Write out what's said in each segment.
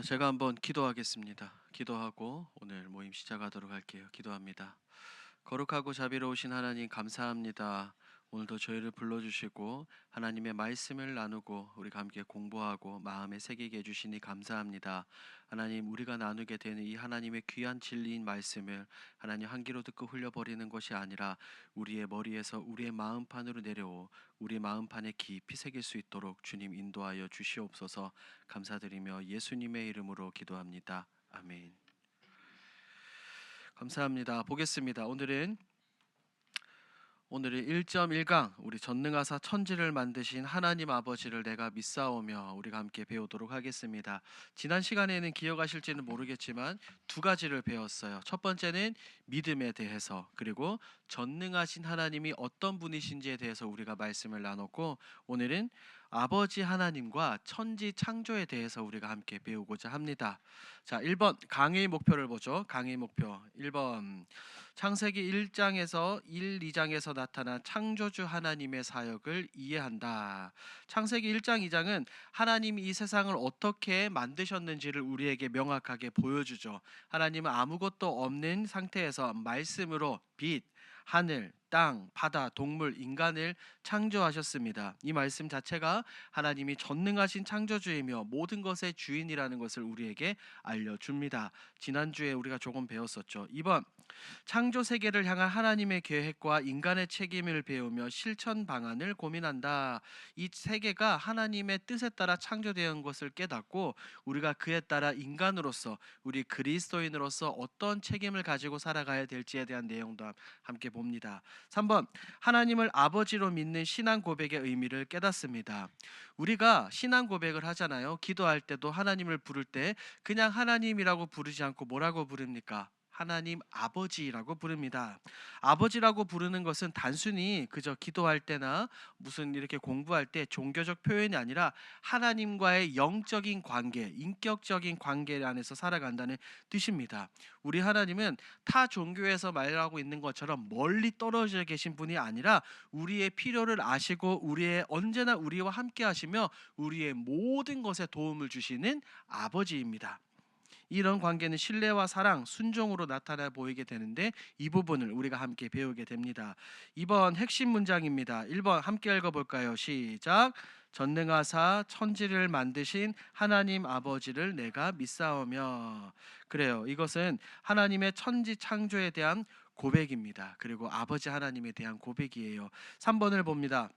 자, 제가 한번 기도하겠습니다. 기도하고 오늘 모임 시작하도록 할게요. 기도합니다. 거룩하고 자비로우신 하나님 감사합니다. 오늘도 저희를 불러주시고 하나님의 말씀을 나누고 우리가 함께 공부하고 마음에 새기게 해주시니 감사합니다. 하나님, 우리가 나누게 되는 이 하나님의 귀한 진리인 말씀을 하나님 한 귀로 듣고 흘려버리는 것이 아니라 우리의 머리에서 우리의 마음판으로 내려오 우리 마음판에 깊이 새길 수 있도록 주님 인도하여 주시옵소서. 감사드리며 예수님의 이름으로 기도합니다. 아멘. 감사합니다. 보겠습니다. 오늘은 1.1강 우리 전능하사 천지를 만드신 하나님 아버지를 내가 믿사오며 우리가 함께 배우도록 하겠습니다. 지난 시간에는 기억하실지는 모르겠지만 두 가지를 배웠어요. 첫 번째는 믿음에 대해서, 그리고 전능하신 하나님이 어떤 분이신지에 대해서 우리가 말씀을 나눴고, 오늘은 아버지 하나님과 천지 창조에 대해서 우리가 함께 배우고자 합니다. 자, 1번 강의 목표를 보죠. 강의 목표 1번, 창세기 1장에서 1, 2장에서 나타난 창조주 하나님의 사역을 이해한다. 창세기 1장, 2장은 하나님이 이 세상을 어떻게 만드셨는지를 우리에게 명확하게 보여주죠. 하나님은 아무것도 없는 상태에서 말씀으로 빛, 하늘, 땅, 바다, 동물, 인간을 창조하셨습니다. 이 말씀 자체가 하나님이 전능하신 창조주이며 모든 것의 주인이라는 것을 우리에게 알려줍니다. 지난주에 우리가 조금 배웠었죠. 2번, 창조 세계를 향한 하나님의 계획과 인간의 책임을 배우며 실천 방안을 고민한다. 이 세계가 하나님의 뜻에 따라 창조되어 것을 깨닫고 우리가 그에 따라 인간으로서, 우리 그리스도인으로서 어떤 책임을 가지고 살아가야 될지에 대한 내용도 함께 봅니다. 3번, 하나님을 아버지로 믿는 신앙 고백의 의미를 깨닫습니다. 우리가 신앙 고백을 하잖아요. 기도할 때도 하나님을 부를 때 그냥 하나님이라고 부르지 않고 뭐라고 부릅니까? 하나님 아버지라고 부릅니다. 아버지라고 부르는 것은 단순히 그저 기도할 때나 무슨 이렇게 공부할 때 종교적 표현이 아니라 하나님과의 영적인 관계, 인격적인 관계 안에서 살아간다는 뜻입니다. 우리 하나님은 타 종교에서 말하고 있는 것처럼 멀리 떨어져 계신 분이 아니라 우리의 필요를 아시고 언제나 우리와 함께 하시며 우리의 모든 것에 도움을 주시는 아버지입니다. 이런 관계는 신뢰와 사랑, 순종으로 나타나 보이게 되는데 이 부분을 우리가 함께 배우게 됩니다. 이번 핵심 문장입니다. 1번 함께 읽어볼까요? 시작. 전능하사 천지를 만드신 하나님 아버지를 내가 믿사오며. 그래요. 이것은 하나님의 천지 창조에 대한 고백입니다. 그리고 아버지 하나님에 대한 고백이에요. 3번을 봅니다.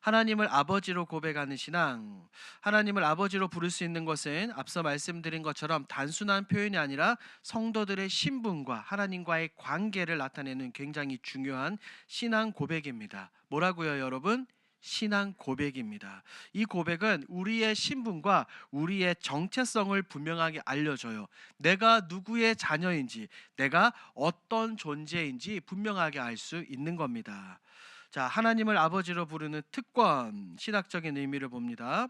하나님을 아버지로 고백하는 신앙. 하나님을 아버지로 부를 수 있는 것은 앞서 말씀드린 것처럼 단순한 표현이 아니라 성도들의 신분과 하나님과의 관계를 나타내는 굉장히 중요한 신앙 고백입니다. 뭐라고요, 여러분? 신앙 고백입니다. 이 고백은 우리의 신분과 우리의 정체성을 분명하게 알려줘요. 내가 누구의 자녀인지, 내가 어떤 존재인지 분명하게 알 수 있는 겁니다. 자, 하나님을 아버지로 부르는 특권, 신학적인 의미를 봅니다.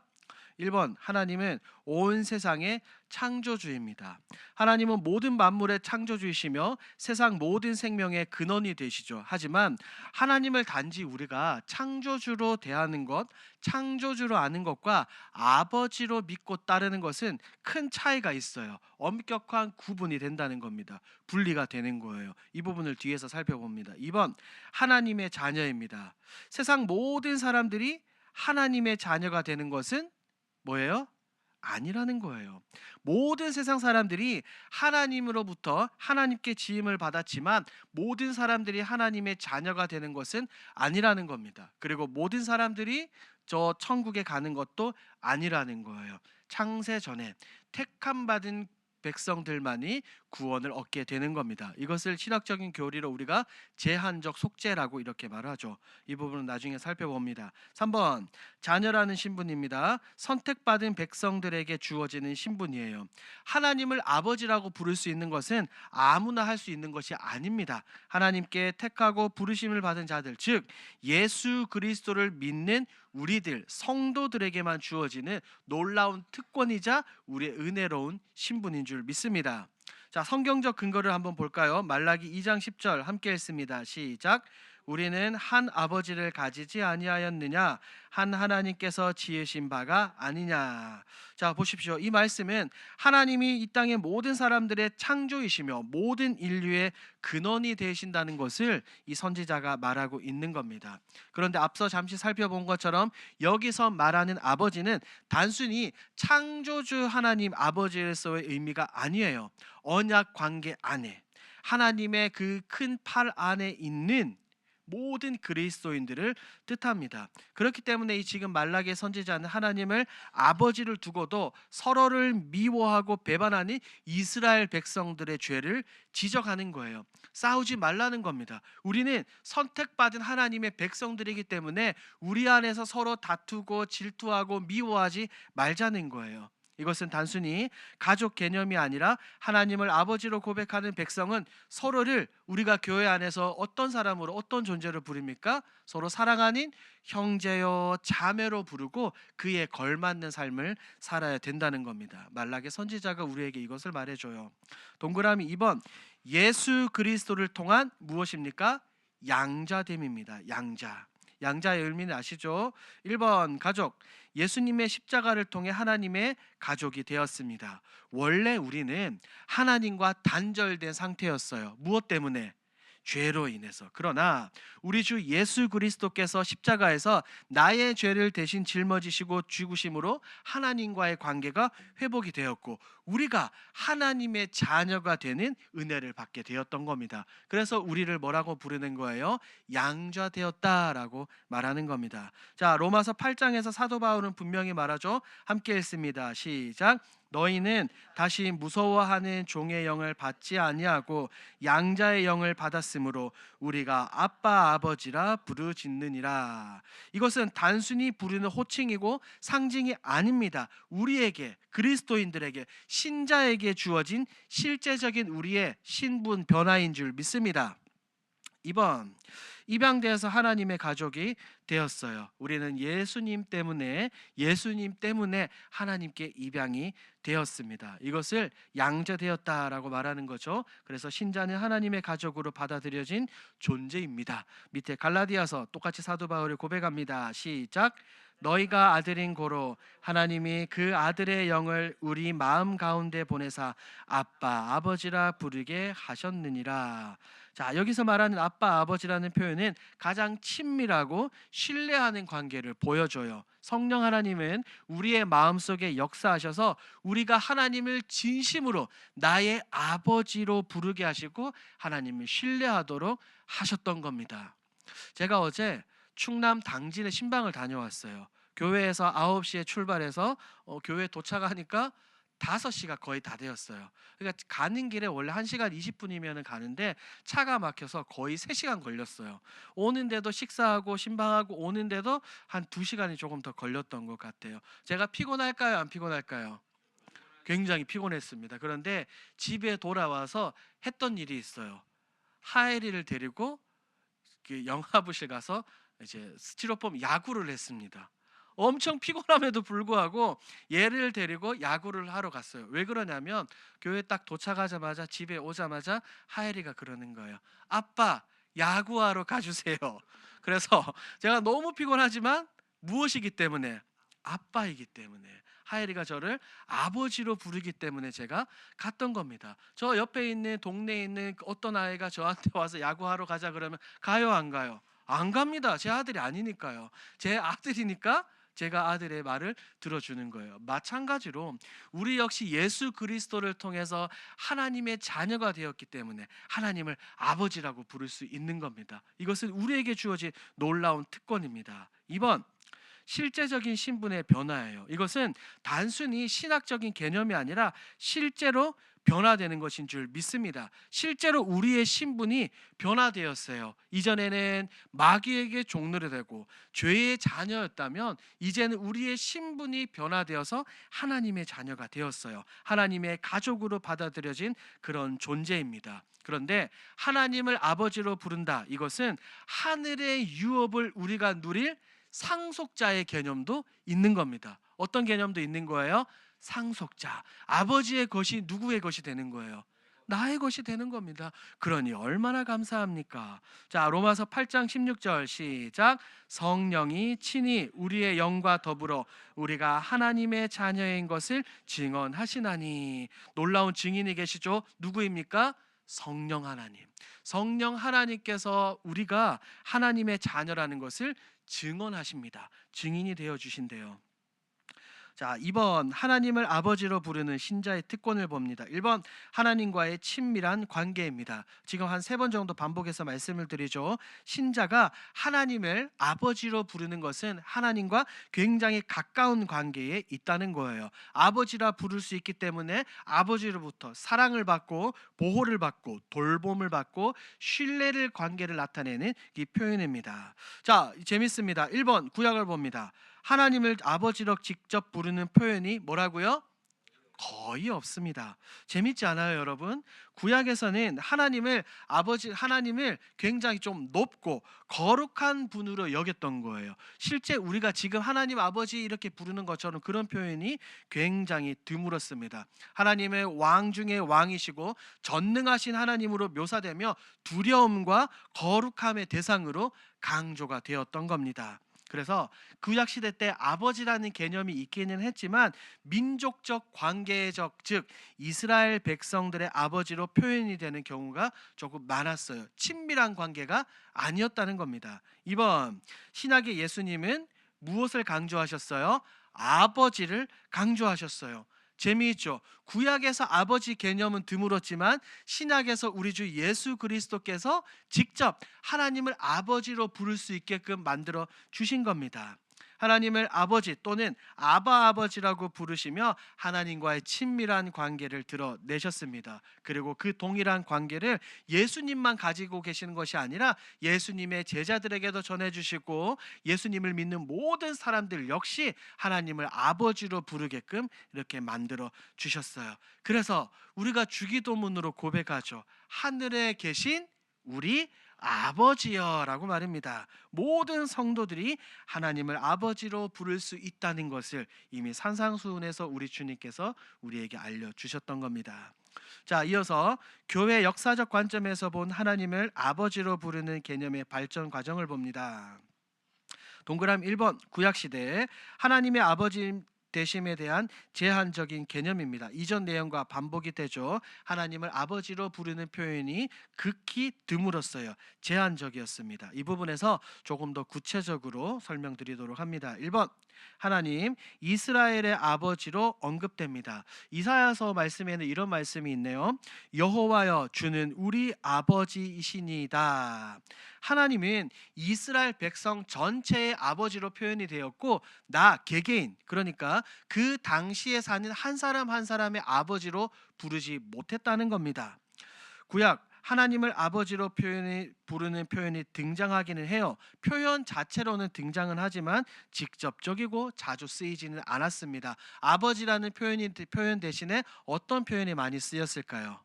1번, 하나님은 온 세상의 창조주입니다. 하나님은 모든 만물의 창조주이시며 세상 모든 생명의 근원이 되시죠. 하지만 하나님을 단지 우리가 창조주로 대하는 것, 창조주로 아는 것과 아버지로 믿고 따르는 것은 큰 차이가 있어요. 엄격한 구분이 된다는 겁니다. 분리가 되는 거예요. 이 부분을 뒤에서 살펴봅니다. 2번, 하나님의 자녀입니다. 세상 모든 사람들이 하나님의 자녀가 되는 것은 뭐예요? 아니라는 거예요. 모든 세상 사람들이 하나님으로부터 하나님께 지음을 받았지만 모든 사람들이 하나님의 자녀가 되는 것은 아니라는 겁니다. 그리고 모든 사람들이 저 천국에 가는 것도 아니라는 거예요. 창세 전에 택함 받은 백성들만이 구원을 얻게 되는 겁니다. 이것을 신학적인 교리로 우리가 제한적 속죄라고 이렇게 말하죠. 이 부분은 나중에 살펴봅니다. 3번, 자녀라는 신분입니다. 선택받은 백성들에게 주어지는 신분이에요. 하나님을 아버지라고 부를 수 있는 것은 아무나 할 수 있는 것이 아닙니다. 하나님께 택하고 부르심을 받은 자들, 즉 예수 그리스도를 믿는 우리들 성도들에게만 주어지는 놀라운 특권이자 우리의 은혜로운 신분인 줄 믿습니다. 자, 성경적 근거를 한번 볼까요? 말라기 2장 10절 함께 읽습니다. 시작. 우리는 한 아버지를 가지지 아니하였느냐? 한 하나님께서 지으신 바가 아니냐? 자, 보십시오. 이 말씀은 하나님이 이 땅의 모든 사람들의 창조이시며 모든 인류의 근원이 되신다는 것을 이 선지자가 말하고 있는 겁니다. 그런데 앞서 잠시 살펴본 것처럼 여기서 말하는 아버지는 단순히 창조주 하나님 아버지로서의 의미가 아니에요. 언약 관계 안에 하나님의 그 큰 팔 안에 있는 모든 그리스도인들을 뜻합니다. 그렇기 때문에 이 지금 말라기의 선지자는 하나님을 아버지를 두고도 서로를 미워하고 배반하는 이스라엘 백성들의 죄를 지적하는 거예요. 싸우지 말라는 겁니다. 우리는 선택받은 하나님의 백성들이기 때문에 우리 안에서 서로 다투고 질투하고 미워하지 말자는 거예요. 이것은 단순히 가족 개념이 아니라 하나님을 아버지로 고백하는 백성은 서로를 우리가 교회 안에서 어떤 사람으로 어떤 존재로 부릅니까? 서로 사랑하는 형제요 자매로 부르고 그에 걸맞는 삶을 살아야 된다는 겁니다. 말라기 선지자가 우리에게 이것을 말해줘요. 동그라미 2번, 예수 그리스도를 통한 무엇입니까? 양자됨입니다. 양자. 양자의 의미는 아시죠? 1번 가족, 예수님의 십자가를 통해 하나님의 가족이 되었습니다. 원래 우리는 하나님과 단절된 상태였어요. 무엇 때문에? 죄로 인해서. 그러나 우리 주 예수 그리스도께서 십자가에서 나의 죄를 대신 짊어지시고 죽으심으로 하나님과의 관계가 회복이 되었고 우리가 하나님의 자녀가 되는 은혜를 받게 되었던 겁니다. 그래서 우리를 뭐라고 부르는 거예요? 양자되었다라고 말하는 겁니다. 자, 로마서 8장에서 사도 바울은 분명히 말하죠. 함께 읽습니다. 시작. 너희는 다시 무서워하는 종의 영을 받지 아니하고 양자의 영을 받았으므로 우리가 아빠 아버지라 부르짖느니라. 이것은 단순히 부르는 호칭이고 상징이 아닙니다. 우리에게 그리스도인들에게 신자에게 주어진 실제적인 우리의 신분 변화인 줄 믿습니다. 2번, 입양되어서 하나님의 가족이 되었어요. 우리는 예수님 때문에 하나님께 입양이 되었습니다. 이것을 양자되었다라고 말하는 거죠. 그래서 신자는 하나님의 가족으로 받아들여진 존재입니다. 밑에 갈라디아서 똑같이 사도 바울이 고백합니다. 시작. 너희가 아들인 고로 하나님이 그 아들의 영을 우리 마음 가운데 보내사 아빠 아버지라 부르게 하셨느니라. 자, 여기서 말하는 아빠 아버지라는 표현은 가장 친밀하고 신뢰하는 관계를 보여줘요. 성령 하나님은 우리의 마음속에 역사하셔서 우리가 하나님을 진심으로 나의 아버지로 부르게 하시고 하나님을 신뢰하도록 하셨던 겁니다. 제가 어제 충남 당진에 신방을 다녀왔어요. 교회에서 9시에 출발해서 교회 도착하니까 5시가 거의 다 되었어요. 그러니까 가는 길에 원래 1시간 20분이면 가는데 차가 막혀서 거의 3시간 걸렸어요. 오는데도 식사하고 신방하고 오는데도 한 2시간이 조금 더 걸렸던 것 같아요. 제가 피곤할까요? 안 피곤할까요? 굉장히 피곤했습니다. 그런데 집에 돌아와서 했던 일이 있어요. 하엘이를 데리고 그 영화부실 가서 이제 스티로폼 야구를 했습니다. 엄청 피곤함에도 불구하고 얘를 데리고 야구를 하러 갔어요. 왜 그러냐면 교회 딱 도착하자마자 집에 오자마자 하엘이가 그러는 거예요. 아빠 야구하러 가주세요. 그래서 제가 너무 피곤하지만 무엇이기 때문에? 아빠이기 때문에 하엘이가 저를 아버지로 부르기 때문에 제가 갔던 겁니다. 저 옆에 있는 동네에 있는 어떤 아이가 저한테 와서 야구하러 가자 그러면 가요 안 가요? 안 갑니다. 제 아들이 아니니까요. 제 아들이니까 제가 아들의 말을 들어주는 거예요. 마찬가지로 우리 역시 예수 그리스도를 통해서 하나님의 자녀가 되었기 때문에 하나님을 아버지라고 부를 수 있는 겁니다. 이것은 우리에게 주어진 놀라운 특권입니다. 2번, 실제적인 신분의 변화예요. 이것은 단순히 신학적인 개념이 아니라 실제로 변화되는 것인 줄 믿습니다. 실제로 우리의 신분이 변화되었어요. 이전에는 마귀에게 종노래 되고 죄의 자녀였다면 이제는 우리의 신분이 변화되어서 하나님의 자녀가 되었어요. 하나님의 가족으로 받아들여진 그런 존재입니다. 그런데 하나님을 아버지로 부른다. 이것은 하늘의 유업을 우리가 누릴 상속자의 개념도 있는 겁니다. 어떤 개념도 있는 거예요? 상속자. 아버지의 것이 누구의 것이 되는 거예요? 나의 것이 되는 겁니다. 그러니 얼마나 감사합니까? 자, 로마서 8장 16절 시작. 성령이 친히 우리의 영과 더불어 우리가 하나님의 자녀인 것을 증언하시나니. 놀라운 증인이 계시죠? 누구입니까? 성령 하나님. 성령 하나님께서 우리가 하나님의 자녀라는 것을 증언하십니다. 증인이 되어 주신대요. 자, 2번 하나님을 아버지로 부르는 신자의 특권을 봅니다. 1번 하나님과의 친밀한 관계입니다. 지금 한 3번 정도 반복해서 말씀을 드리죠. 신자가 하나님을 아버지로 부르는 것은 하나님과 굉장히 가까운 관계에 있다는 거예요. 아버지라 부를 수 있기 때문에 아버지로부터 사랑을 받고 보호를 받고 돌봄을 받고 신뢰를 관계를 나타내는 이 표현입니다. 자, 재밌습니다. 1번 구약을 봅니다. 하나님을 아버지로 직접 부르는 표현이 뭐라고요? 거의 없습니다. 재밌지 않아요, 여러분? 구약에서는 하나님을 굉장히 좀 높고 거룩한 분으로 여겼던 거예요. 실제 우리가 지금 하나님 아버지 이렇게 부르는 것처럼 그런 표현이 굉장히 드물었습니다. 하나님의 왕 중에 왕이시고 전능하신 하나님으로 묘사되며 두려움과 거룩함의 대상으로 강조가 되었던 겁니다. 그래서 구약 시대 때 아버지라는 개념이 있기는 했지만 민족적 관계적, 즉 이스라엘 백성들의 아버지로 표현이 되는 경우가 조금 많았어요. 친밀한 관계가 아니었다는 겁니다. 2번 신약의 예수님은 무엇을 강조하셨어요? 아버지를 강조하셨어요. 재미있죠. 구약에서 아버지 개념은 드물었지만 신약에서 우리 주 예수 그리스도께서 직접 하나님을 아버지로 부를 수 있게끔 만들어 주신 겁니다. 하나님을 아버지 또는 아바 아버지라고 부르시며 하나님과의 친밀한 관계를 드러내셨습니다. 그리고 그 동일한 관계를 예수님만 가지고 계시는 것이 아니라 예수님의 제자들에게도 전해주시고 예수님을 믿는 모든 사람들 역시 하나님을 아버지로 부르게끔 이렇게 만들어 주셨어요. 그래서 우리가 주기도문으로 고백하죠. 하늘에 계신 우리 아버지여라고 말입니다. 모든 성도들이 하나님을 아버지로 부를 수 있다는 것을 이미 산상수훈에서 우리 주님께서 우리에게 알려주셨던 겁니다. 자, 이어서 교회 역사적 관점에서 본 하나님을 아버지로 부르는 개념의 발전 과정을 봅니다. 동그라미 1번 구약시대 하나님의 아버지 되심에 대한 제한적인 개념입니다. 이전 내용과 반복이 되죠. 하나님을 아버지로 부르는 표현이 극히 드물었어요. 제한적이었습니다. 이 부분에서 조금 더 구체적으로 설명드리도록 합니다. 1번 하나님 이스라엘의 아버지로 언급됩니다. 이사야서 말씀에는 이런 말씀이 있네요. 여호와여 주는 우리 아버지이시니다. 하나님은 이스라엘 백성 전체의 아버지로 표현이 되었고 나 개개인, 그러니까 그 당시에 사는 한 사람 한 사람의 아버지로 부르지 못했다는 겁니다. 구약 하나님을 아버지로 부르는 표현이 등장하기는 해요. 표현 자체로는 등장은 하지만 직접적이고 자주 쓰이지는 않았습니다. 아버지라는 표현 대신에 어떤 표현이 많이 쓰였을까요?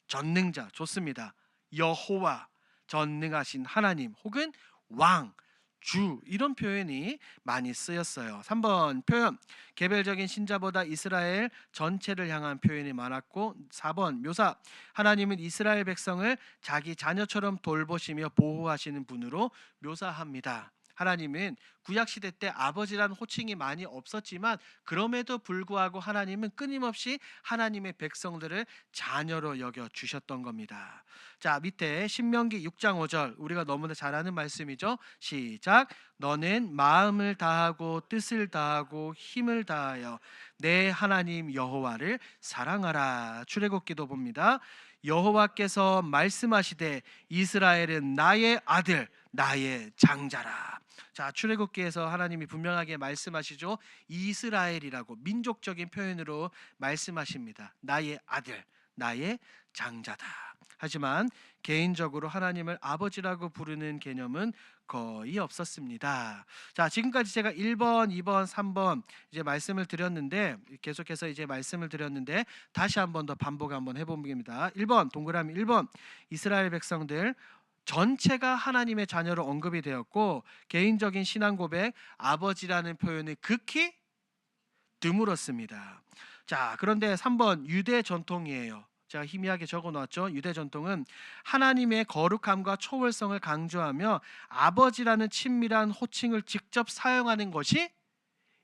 전능자. 좋습니다. 여호와, 전능하신 하나님, 혹은 왕, 주, 이런 표현이 많이 쓰였어요. 3번 표현 개별적인 신자보다 이스라엘 전체를 향한 표현이 많았고, 4번 묘사 하나님은 이스라엘 백성을 자기 자녀처럼 돌보시며 보호하시는 분으로 묘사합니다. 하나님은 구약시대 때 아버지란 호칭이 많이 없었지만 그럼에도 불구하고 하나님은 끊임없이 하나님의 백성들을 자녀로 여겨 주셨던 겁니다. 자, 밑에 신명기 6장 5절 우리가 너무나 잘 아는 말씀이죠. 시작. 너는 마음을 다하고 뜻을 다하고 힘을 다하여 내 하나님 여호와를 사랑하라. 출애굽기도 봅니다. 여호와께서 말씀하시되 이스라엘은 나의 아들 나의 장자라. 자, 출애굽기에서 하나님이 분명하게 말씀하시죠. 이스라엘이라고 민족적인 표현으로 말씀하십니다. 나의 아들 나의 장자다. 하지만 개인적으로 하나님을 아버지라고 부르는 개념은 거의 없었습니다. 자, 지금까지 제가 1번, 2번, 3번 이제 말씀을 드렸는데 계속해서 이제 말씀을 드렸는데 다시 한 번 더 반복 한번 해봅니다. 1번 동그라미 1번 이스라엘 백성들 전체가 하나님의 자녀로 언급이 되었고 개인적인 신앙 고백 아버지라는 표현이 극히 드물었습니다. 자, 그런데 3번 유대 전통이에요. 제가 희미하게 적어놓았죠. 유대 전통은 하나님의 거룩함과 초월성을 강조하며 아버지라는 친밀한 호칭을 직접 사용하는 것이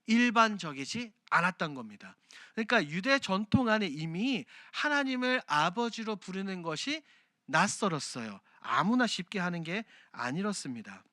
일반적이지 않았던 겁니다. 그러니까 유대 전통 안에 이미 하나님을 아버지로 부르는 것이 낯설었어요. 아무나 쉽게 하는 게 아니었습니다.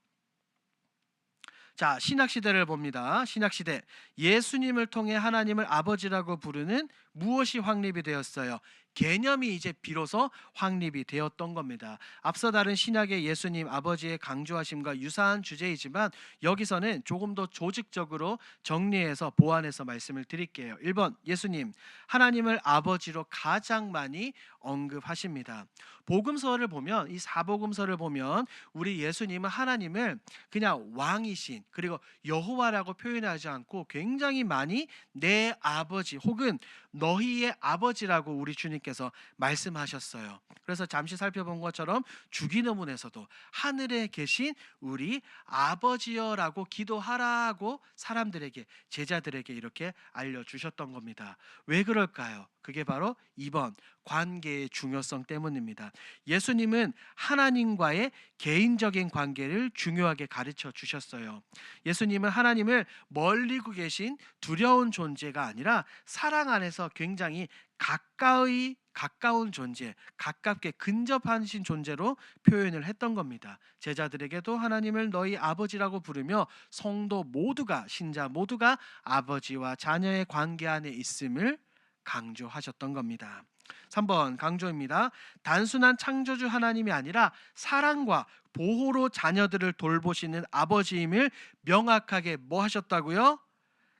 자, 신약 시대를 봅니다. 신약 시대 예수님을 통해 하나님을 아버지라고 부르는 무엇이 확립이 되었어요? 개념이 이제 비로소 확립이 되었던 겁니다. 앞서 다른 신약의 예수님 아버지의 강조하심과 유사한 주제이지만 여기서는 조금 더 조직적으로 정리해서 보완해서 말씀을 드릴게요. 1번, 예수님 하나님을 아버지로 가장 많이 언급하십니다. 복음서를 보면, 이 사복음서를 보면 우리 예수님은 하나님을 그냥 왕이신, 그리고 여호와라고 표현하지 않고 굉장히 많이 내 아버지 혹은 너희의 아버지라고 우리 주님께서 말씀하셨어요. 그래서 잠시 살펴본 것처럼 주기도문에서도 하늘에 계신 우리 아버지여라고 기도하라고 사람들에게, 제자들에게 이렇게 알려주셨던 겁니다. 왜 그럴까요? 그게 바로 2번, 관계의 중요성 때문입니다. 예수님은 하나님과의 개인적인 관계를 중요하게 가르쳐 주셨어요. 예수님은 하나님을 멀리 계신 두려운 존재가 아니라 사랑 안에서 굉장히 가까운 존재, 가깝게 근접하신 존재로 표현을 했던 겁니다. 제자들에게도 하나님을 너희 아버지라고 부르며 성도 모두가, 신자 모두가 아버지와 자녀의 관계 안에 있음을 강조하셨던 겁니다. 3번 강조입니다. 단순한 창조주 하나님이 아니라 사랑과 보호로 자녀들을 돌보시는 아버지임을 명확하게 뭐 하셨다고요?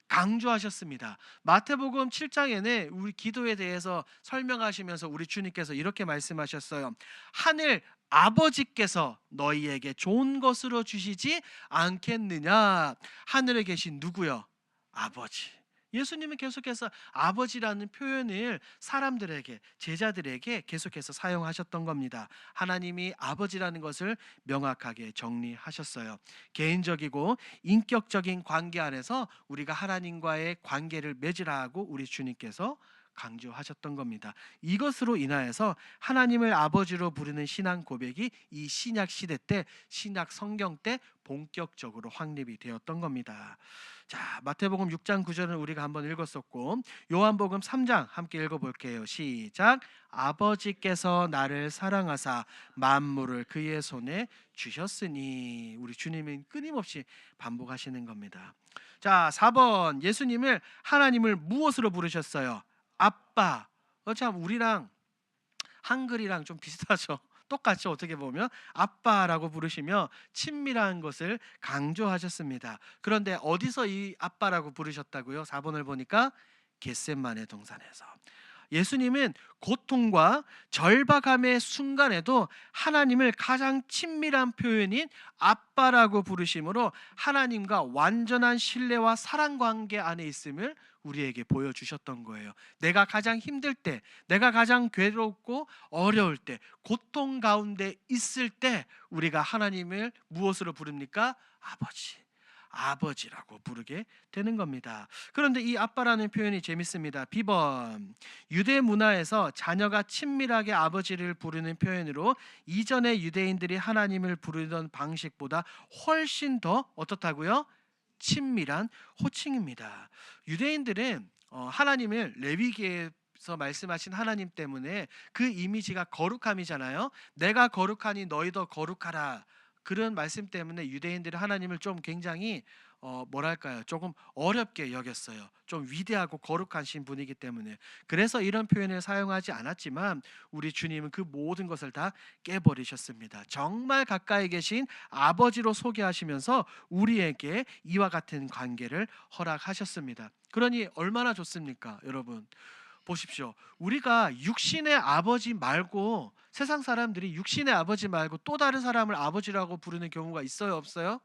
강조하셨습니다. 마태복음 7장에는 우리 기도에 대해서 설명하시면서 우리 주님께서 이렇게 말씀하셨어요. 하늘 아버지께서 너희에게 좋은 것으로 주시지 않겠느냐. 하늘에 계신 누구요? 아버지. 예수님은 계속해서 아버지라는 표현을 사람들에게, 제자들에게 계속해서 사용하셨던 겁니다. 하나님이 아버지라는 것을 명확하게 정리하셨어요. 개인적이고 인격적인 관계 안에서 우리가 하나님과의 관계를 맺으라고 우리 주님께서 강조하셨던 겁니다. 이것으로 인하여서 하나님을 아버지로 부르는 신앙 고백이 이 신약 시대 때, 신약 성경 때 본격적으로 확립이 되었던 겁니다. 자, 마태복음 6장 9절은 우리가 한번 읽었었고, 요한복음 3장 함께 읽어볼게요. 시작. 아버지께서 나를 사랑하사 만물을 그의 손에 주셨으니. 우리 주님은 끊임없이 반복하시는 겁니다. 자, 4번 예수님을, 하나님을 무엇으로 부르셨어요? 아빠. 참 우리랑 한글이랑 좀 비슷하죠. 똑같이 어떻게 보면 아빠라고 부르시며 친밀한 것을 강조하셨습니다. 그런데 어디서 이 아빠라고 부르셨다고요? 4번을 보니까 겟셋마네 동산에서. 예수님은 고통과 절박함의 순간에도 하나님을 가장 친밀한 표현인 아빠라고 부르심으로 하나님과 완전한 신뢰와 사랑 관계 안에 있음을 우리에게 보여주셨던 거예요. 내가 가장 힘들 때, 내가 가장 괴롭고 어려울 때, 고통 가운데 있을 때 우리가 하나님을 무엇으로 부릅니까? 아버지라고 부르게 되는 겁니다. 그런데 이 아빠라는 표현이 재밌습니다. B번, 유대 문화에서 자녀가 친밀하게 아버지를 부르는 표현으로 이전의 유대인들이 하나님을 부르던 방식보다 훨씬 더 어떻다고요? 친밀한 호칭입니다. 유대인들은 하나님을 레위기에서 말씀하신 하나님 때문에 그 이미지가 거룩함이잖아요. 내가 거룩하니 너희도 거룩하라. 그런 말씀 때문에 유대인들이 하나님을 좀 굉장히 뭐랄까요, 조금 어렵게 여겼어요. 좀 위대하고 거룩하신 분이기 때문에. 그래서 이런 표현을 사용하지 않았지만 우리 주님은 그 모든 것을 다 깨버리셨습니다. 정말 가까이 계신 아버지로 소개하시면서 우리에게 이와 같은 관계를 허락하셨습니다. 그러니 얼마나 좋습니까, 여러분? 보십시오. 우리가 육신의 아버지 말고, 세상 사람들이 육신의 아버지 말고 또 다른 사람을 아버지라고 부르는 경우가 있어요, 없어요?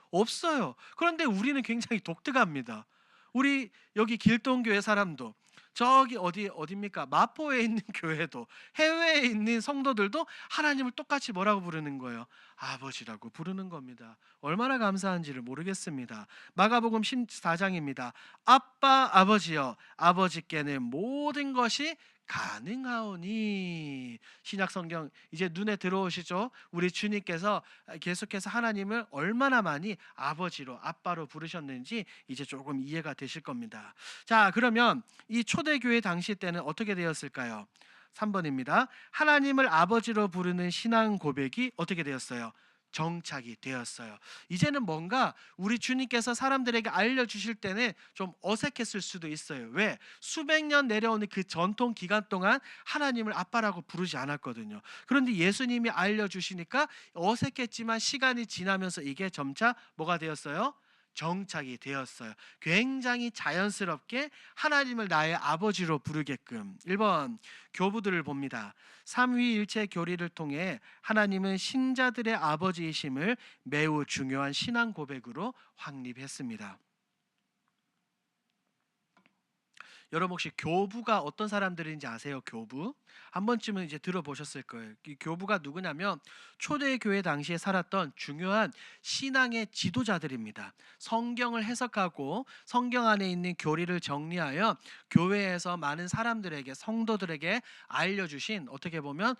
없어요. 그런데 우리는 굉장히 독특합니다. 우리 여기 길동교회 사람도, 저기 어디입니까? 마포에 있는 교회도, 해외에 있는 성도들도 하나님을 똑같이 뭐라고 부르는 거예요? 아버지라고 부르는 겁니다. 얼마나 감사한지를 모르겠습니다. 마가복음 14장입니다. 아빠 아버지여, 아버지께는 모든 것이 가능하오니. 신약 성경 이제 눈에 들어오시죠? 우리 주님께서 계속해서 하나님을 얼마나 많이 아버지로 아빠로 부르셨는지 이제 조금 이해가 되실 겁니다. 자, 그러면 이 초대교회 당시 때는 어떻게 되었을까요? 3번입니다. 하나님을 아버지로 부르는 신앙 고백이 어떻게 되었어요? 정착이 되었어요. 이제는 뭔가 우리 주님께서 사람들에게 알려주실 때는 좀 어색했을 수도 있어요. 왜? 수백 년 내려오는 그 전통 기간 동안 하나님을 아빠라고 부르지 않았거든요. 그런데 예수님이 알려주시니까 어색했지만 시간이 지나면서 이게 점차 뭐가 되었어요? 정착이 되었어요. 굉장히 자연스럽게 하나님을 나의 아버지로 부르게끔. 1번 교부들을 봅니다. 삼위일체 교리를 통해 하나님은 신자들의 아버지이심을 매우 중요한 신앙 고백으로 확립했습니다. 여러분 혹시 교부가 어떤 사람들인지 아세요? 교부? 한 번쯤은 이제 들어보셨을 거예요. 이 교부가 누구냐면 초대교회 당시에 살았던 중요한 신앙의 지도자들입니다. 성경을 해석하고 성경 안에 있는 교리를 정리하여 교회에서 많은 사람들에게 성도들에게 알려주신 어떻게 보면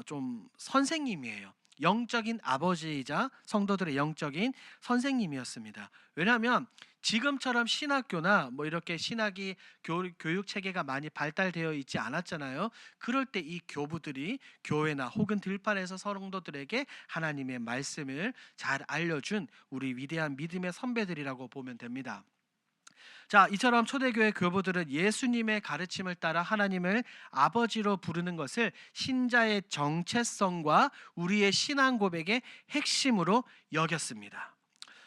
좀 선생님이에요. 영적인 아버지이자 성도들의 영적인 선생님이었습니다. 왜냐하면 지금처럼 신학교나 뭐 이렇게 신학이 교육 체계가 많이 발달되어 있지 않았잖아요. 그럴 때 이 교부들이 교회나 혹은 들판에서 성도들에게 하나님의 말씀을 잘 알려준 우리 위대한 믿음의 선배들이라고 보면 됩니다. 자, 이처럼 초대교회 교부들은 예수님의 가르침을 따라 하나님을 아버지로 부르는 것을 신자의 정체성과 우리의 신앙 고백의 핵심으로 여겼습니다.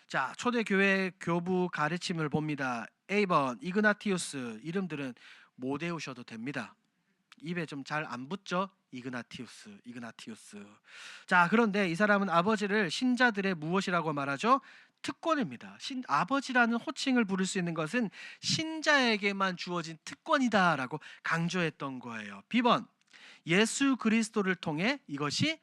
자, 초대교회 교부 가르침을 봅니다. A번 이그나티우스. 이름들은 못 외우셔도 됩니다. 입에 좀 잘 안 붙죠? 이그나티우스. 자, 그런데 이 사람은 아버지를 신자들의 무엇이라고 말하죠? 특권입니다. 아버지라는 호칭을 부를 수 있는 것은 신자에게만 주어진 특권이다라고 강조했던 거예요. B번 예수 그리스도를 통해 이것이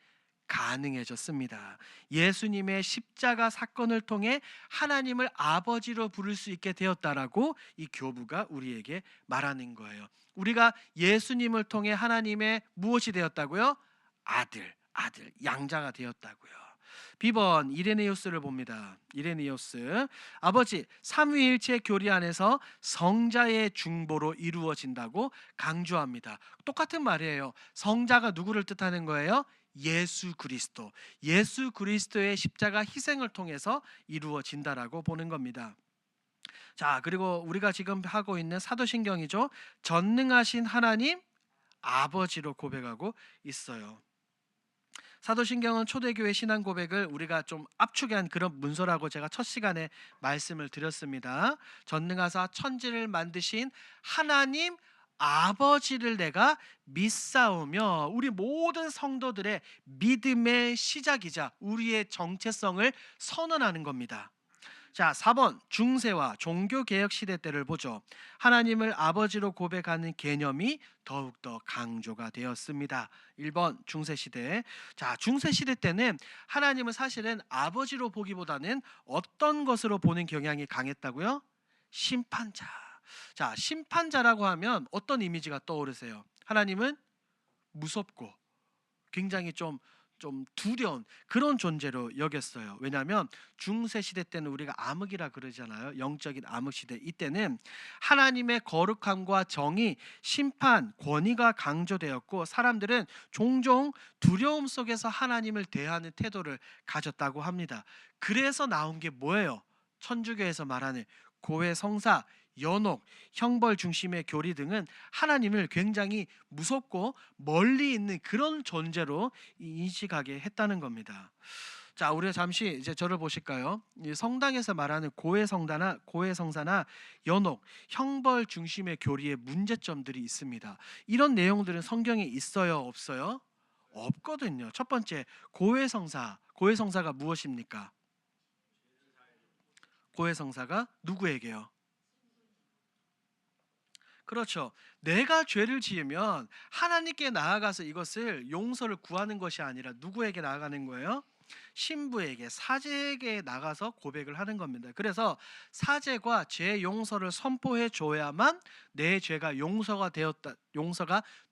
가능해졌습니다. 예수님의 십자가 사건을 통해 하나님을 아버지로 부를 수 있게 되었다라고 이 교부가 우리에게 말하는 거예요. 우리가 예수님을 통해 하나님의 무엇이 되었다고요? 아들, 양자가 되었다고요. B번 이레네우스를 봅니다. 이레네우스 아버지 삼위일체 교리 안에서 성자의 중보로 이루어진다고 강조합니다. 똑같은 말이에요. 성자가 누구를 뜻하는 거예요? 예수 그리스도의 십자가 희생을 통해서 이루어진다라고 보는 겁니다. 자, 그리고 우리가 지금 하고 있는 사도신경이죠. 전능하신 하나님 아버지로 고백하고 있어요. 사도신경은 초대교회 신앙 고백을 우리가 좀 압축한 그런 문서라고 제가 첫 시간에 말씀을 드렸습니다. 전능하사 천지를 만드신 하나님 아버지를 내가 믿사오며, 우리 모든 성도들의 믿음의 시작이자 우리의 정체성을 선언하는 겁니다. 자, 4번 중세와 종교개혁 시대 때를 보죠. 하나님을 아버지로 고백하는 개념이 더욱더 강조가 되었습니다. 1번 중세시대. 자, 중세시대 때는 하나님을 사실은 아버지로 보기보다는 어떤 것으로 보는 경향이 강했다고요? 심판자. 자, 심판자라고 하면 어떤 이미지가 떠오르세요? 하나님은 무섭고 굉장히 좀 두려운 그런 존재로 여겼어요. 왜냐하면 중세 시대 때는 우리가 암흑이라 그러잖아요. 영적인 암흑 시대. 이때는 하나님의 거룩함과 정의, 심판, 권위가 강조되었고 사람들은 종종 두려움 속에서 하나님을 대하는 태도를 가졌다고 합니다. 그래서 나온 게 뭐예요? 천주교에서 말하는 고해성사, 연옥, 형벌 중심의 교리 등은 하나님을 굉장히 무섭고 멀리 있는 그런 존재로 인식하게 했다는 겁니다. 자, 우리가 잠시 이제 저를 보실까요? 이 성당에서 말하는 고해성사나 연옥, 형벌 중심의 교리의 문제점들이 있습니다. 이런 내용들은 성경에 있어요, 없어요? 없거든요. 첫 번째, 고해성사가 무엇입니까? 고해성사가 누구에게요? 그렇죠. 내가 죄를 지으면 하나님께 나아가서 이것을 용서를 구하는 것이 아니라 누구에게 나아가는 거예요? 신부에게 사제에게 나가서 고백을 하는 겁니다. 그래서 사제가 죄 용서를 선포해 줘야만 내 죄가 용서가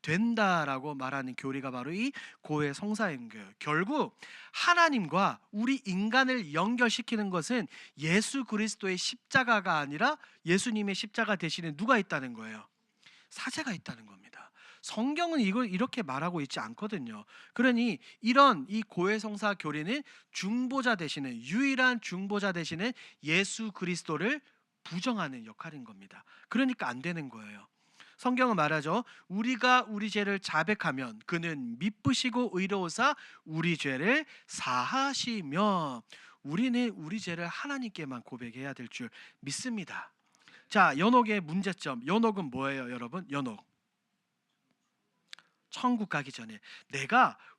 된다라고 말하는 교리가 바로 이 고해 성사인 거예요. 결국 하나님과 우리 인간을 연결시키는 것은 예수 그리스도의 십자가가 아니라 예수님의 십자가 대신에 누가 있다는 거예요? 사제가 있다는 겁니다. 성경은 이걸 이렇게 말하고 있지 않거든요. 그러니 이런 이 고해성사 교리는 중보자 대신에, 유일한 중보자 대신에 예수 그리스도를 부정하는 역할인 겁니다. 그러니까 안 되는 거예요. 성경은 말하죠. 우리가 우리 죄를 자백하면 그는 미쁘시고 의로우사 우리 죄를 사하시며, 우리는 우리 죄를 하나님께만 고백해야 될 줄 믿습니다. 자, 연옥의 문제점. 연옥은 뭐예요, 여러분? 연옥. 천국 가기 전에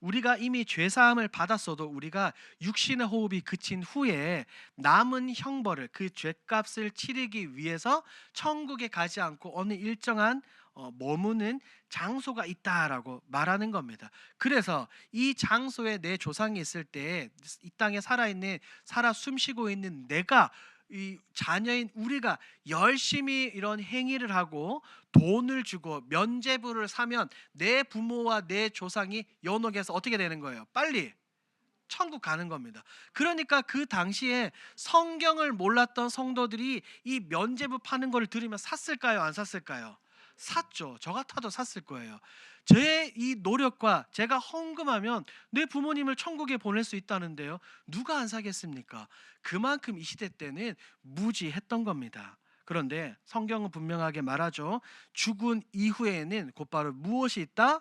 우리가 이미 죄 사함을 받았어도 우리가 육신의 호흡이 그친 후에 남은 형벌을, 그 죄값을 치르기 위해서 천국에 가지 않고 어느 일정한 머무는 장소가 있다라고 말하는 겁니다. 그래서 이 장소에 내 조상이 있을 때 이 땅에 살아 숨쉬고 있는 내가, 이 자녀인 우리가 열심히 이런 행위를 하고 돈을 주고 면죄부를 사면 내 부모와 내 조상이 연옥에서 어떻게 되는 거예요? 빨리 천국 가는 겁니다. 그러니까 그 당시에 성경을 몰랐던 성도들이 이 면죄부 파는 걸 들으면 샀을까요? 안 샀을까요? 샀죠. 저 같아도 샀을 거예요. 제 이 노력과 제가 헌금하면 내 부모님을 천국에 보낼 수 있다는데요. 누가 안 사겠습니까? 그만큼 이 시대 때는 무지했던 겁니다. 그런데 성경은 분명하게 말하죠. 죽은 이후에는 곧바로 무엇이 있다?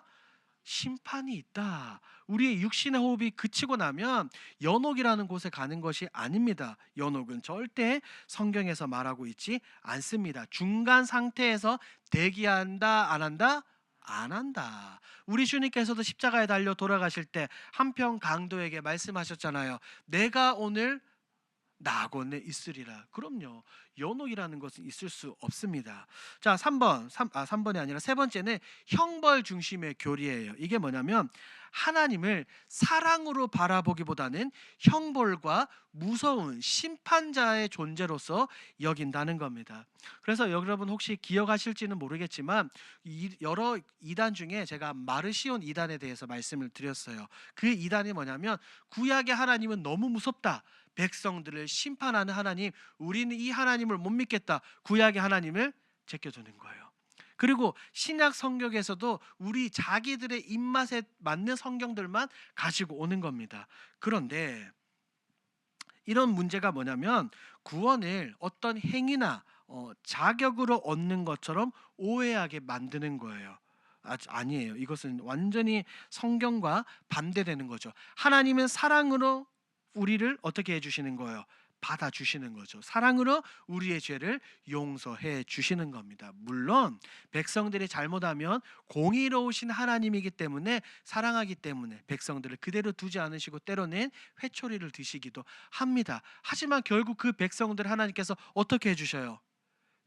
심판이 있다. 우리의 육신의 호흡이 그치고 나면 연옥이라는 곳에 가는 것이 아닙니다. 연옥은 절대 성경에서 말하고 있지 않습니다. 중간 상태에서 대기한다, 안 한다? 안 한다. 우리 주님께서도 십자가에 달려 돌아가실 때 한평 강도에게 말씀하셨잖아요. 내가 오늘 낙원에 있으리라. 그럼요. 연옥이라는 것은 있을 수 없습니다. 자, 3번이 아니라 세 번째는 형벌 중심의 교리예요. 이게 뭐냐면 하나님을 사랑으로 바라보기보다는 형벌과 무서운 심판자의 존재로서 여긴다는 겁니다. 그래서 여러분 혹시 기억하실지는 모르겠지만 여러 이단 중에 제가 마르시온 이단에 대해서 말씀을 드렸어요. 그 이단이 뭐냐면 구약의 하나님은 너무 무섭다. 백성들을 심판하는 하나님, 우리는 이 하나님을 못 믿겠다. 구약의 하나님을 제껴두는 거예요. 그리고 신약 성경에서도 우리 자기들의 입맛에 맞는 성경들만 가지고 오는 겁니다. 그런데 이런 문제가 뭐냐면 구원을 어떤 행위나 자격으로 얻는 것처럼 오해하게 만드는 거예요. 아니에요. 이것은 완전히 성경과 반대되는 거죠. 하나님은 사랑으로 우리를 어떻게 해주시는 거예요? 받아주시는 거죠. 사랑으로 우리의 죄를 용서해 주시는 겁니다. 물론 백성들이 잘못하면 공의로우신 하나님이기 때문에, 사랑하기 때문에 백성들을 그대로 두지 않으시고 때로는 회초리를 드시기도 합니다. 하지만 결국 그 백성들 하나님께서 어떻게 해주셔요?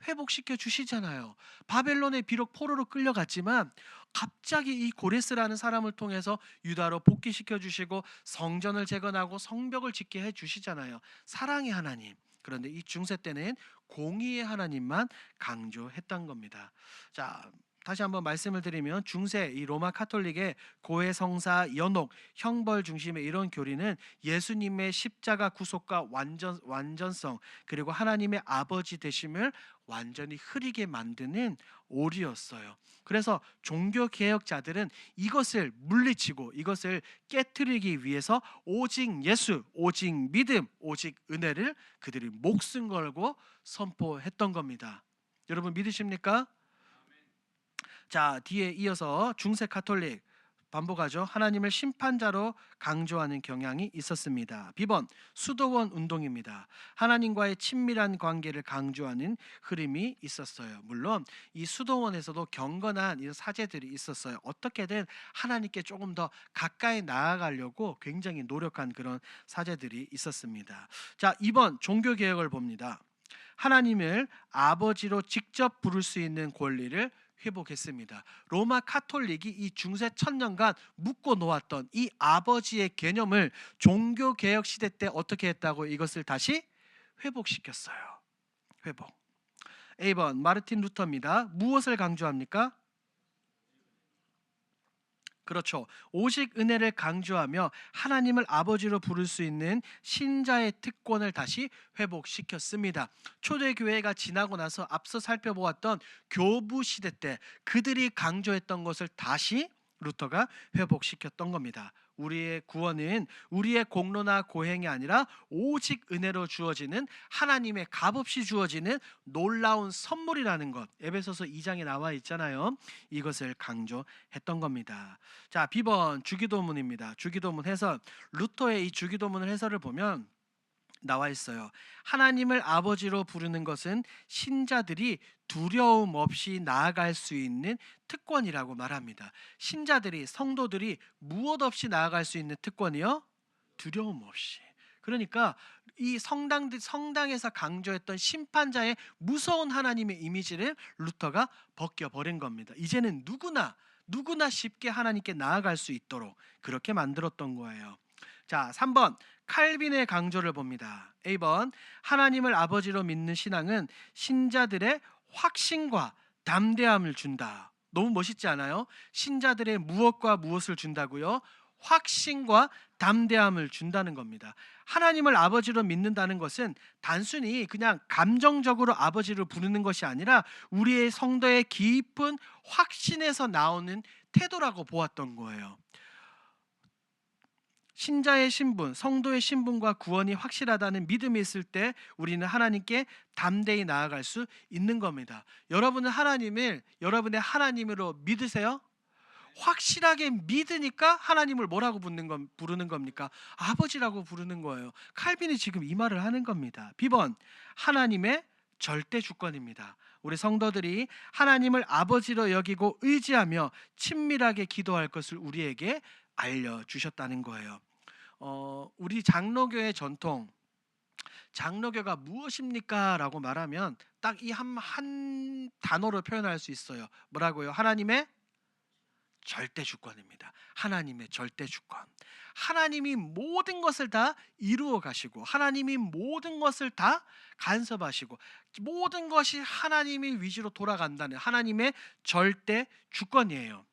회복시켜 주시잖아요. 바벨론에 비록 포로로 끌려갔지만 갑자기 이 고레스라는 사람을 통해서 유다로 복귀시켜 주시고 성전을 재건하고 성벽을 짓게 해 주시잖아요. 사랑의 하나님. 그런데 이 중세 때는 공의의 하나님만 강조했던 겁니다. 자, 다시 한번 말씀을 드리면 중세 이 로마 카톨릭의 고해성사, 연옥, 형벌 중심의 이런 교리는 예수님의 십자가 구속과 완전성, 그리고 하나님의 아버지 되심을 완전히 흐리게 만드는 오류였어요. 그래서 종교 개혁자들은 이것을 물리치고 이것을 깨트리기 위해서 오직 예수, 오직 믿음, 오직 은혜를 그들이 목숨 걸고 선포했던 겁니다. 여러분 믿으십니까? 자, 뒤에 이어서 중세 카톨릭 반복하죠. 하나님을 심판자로 강조하는 경향이 있었습니다. 비번 수도원 운동입니다. 하나님과의 친밀한 관계를 강조하는 흐름이 있었어요. 물론 이 수도원에서도 경건한 이런 사제들이 있었어요. 어떻게든 하나님께 조금 더 가까이 나아가려고 굉장히 노력한 그런 사제들이 있었습니다. 자, 2번 종교개혁을 봅니다. 하나님을 아버지로 직접 부를 수 있는 권리를 회복했습니다. 로마 카톨릭이 이 중세 천년간 묶고 놓았던 이 아버지의 개념을 종교 개혁 시대 때 어떻게 했다고 이것을 다시 회복시켰어요. 회복. A번 마르틴 루터입니다. 무엇을 강조합니까? 그렇죠. 오직 은혜를 강조하며 하나님을 아버지로 부를 수 있는 신자의 특권을 다시 회복시켰습니다. 초대교회가 지나고 나서 앞서 살펴보았던 교부 시대 때 그들이 강조했던 것을 다시 루터가 회복시켰던 겁니다. 우리의 구원은 우리의 공로나 고행이 아니라 오직 은혜로 주어지는 하나님의 값없이 주어지는 놀라운 선물이라는 것. 에베소서 2장에 나와 있잖아요. 이것을 강조했던 겁니다. 자, B번 주기도문입니다. 주기도문 해설. 루터의 이 주기도문을 해설을 보면 나와 있어요. 하나님을 아버지로 부르는 것은 신자들이 두려움 없이 나아갈 수 있는 특권이라고 말합니다. 신자들이 성도들이 무엇 없이 나아갈 수 있는 특권이요? 두려움 없이. 그러니까 이 성당에서 강조했던 심판자의 무서운 하나님의 이미지를 루터가 벗겨버린 겁니다. 이제는 누구나 쉽게 하나님께 나아갈 수 있도록 그렇게 만들었던 거예요. 자, 3번 칼빈의 강조를 봅니다. A번 하나님을 아버지로 믿는 신앙은 신자들의 확신과 담대함을 준다. 너무 멋있지 않아요? 신자들의 무엇과 무엇을 준다고요? 확신과 담대함을 준다는 겁니다. 하나님을 아버지로 믿는다는 것은 단순히 그냥 감정적으로 아버지를 부르는 것이 아니라 우리의 성도의 깊은 확신에서 나오는 태도라고 보았던 거예요. 신자의 신분, 성도의 신분과 구원이 확실하다는 믿음이 있을 때 우리는 하나님께 담대히 나아갈 수 있는 겁니다. 여러분은 하나님을 여러분의 하나님으로 믿으세요? 확실하게 믿으니까 하나님을 뭐라고 부르는 겁니까? 아버지라고 부르는 거예요. 칼빈이 지금 이 말을 하는 겁니다. B번 하나님의 절대 주권입니다. 우리 성도들이 하나님을 아버지로 여기고 의지하며 친밀하게 기도할 것을 우리에게 알려주셨다는 거예요. 우리 장로교의 전통, 장로교가 무엇입니까? 라고 말하면 딱 이 한 단어로 표현할 수 있어요. 뭐라고요? 하나님의 절대 주권입니다. 하나님의 절대 주권. 하나님이 모든 것을 다 이루어 가시고 하나님이 모든 것을 다 간섭하시고 모든 것이 하나님의 위주로 돌아간다는 하나님의 절대 주권이에요.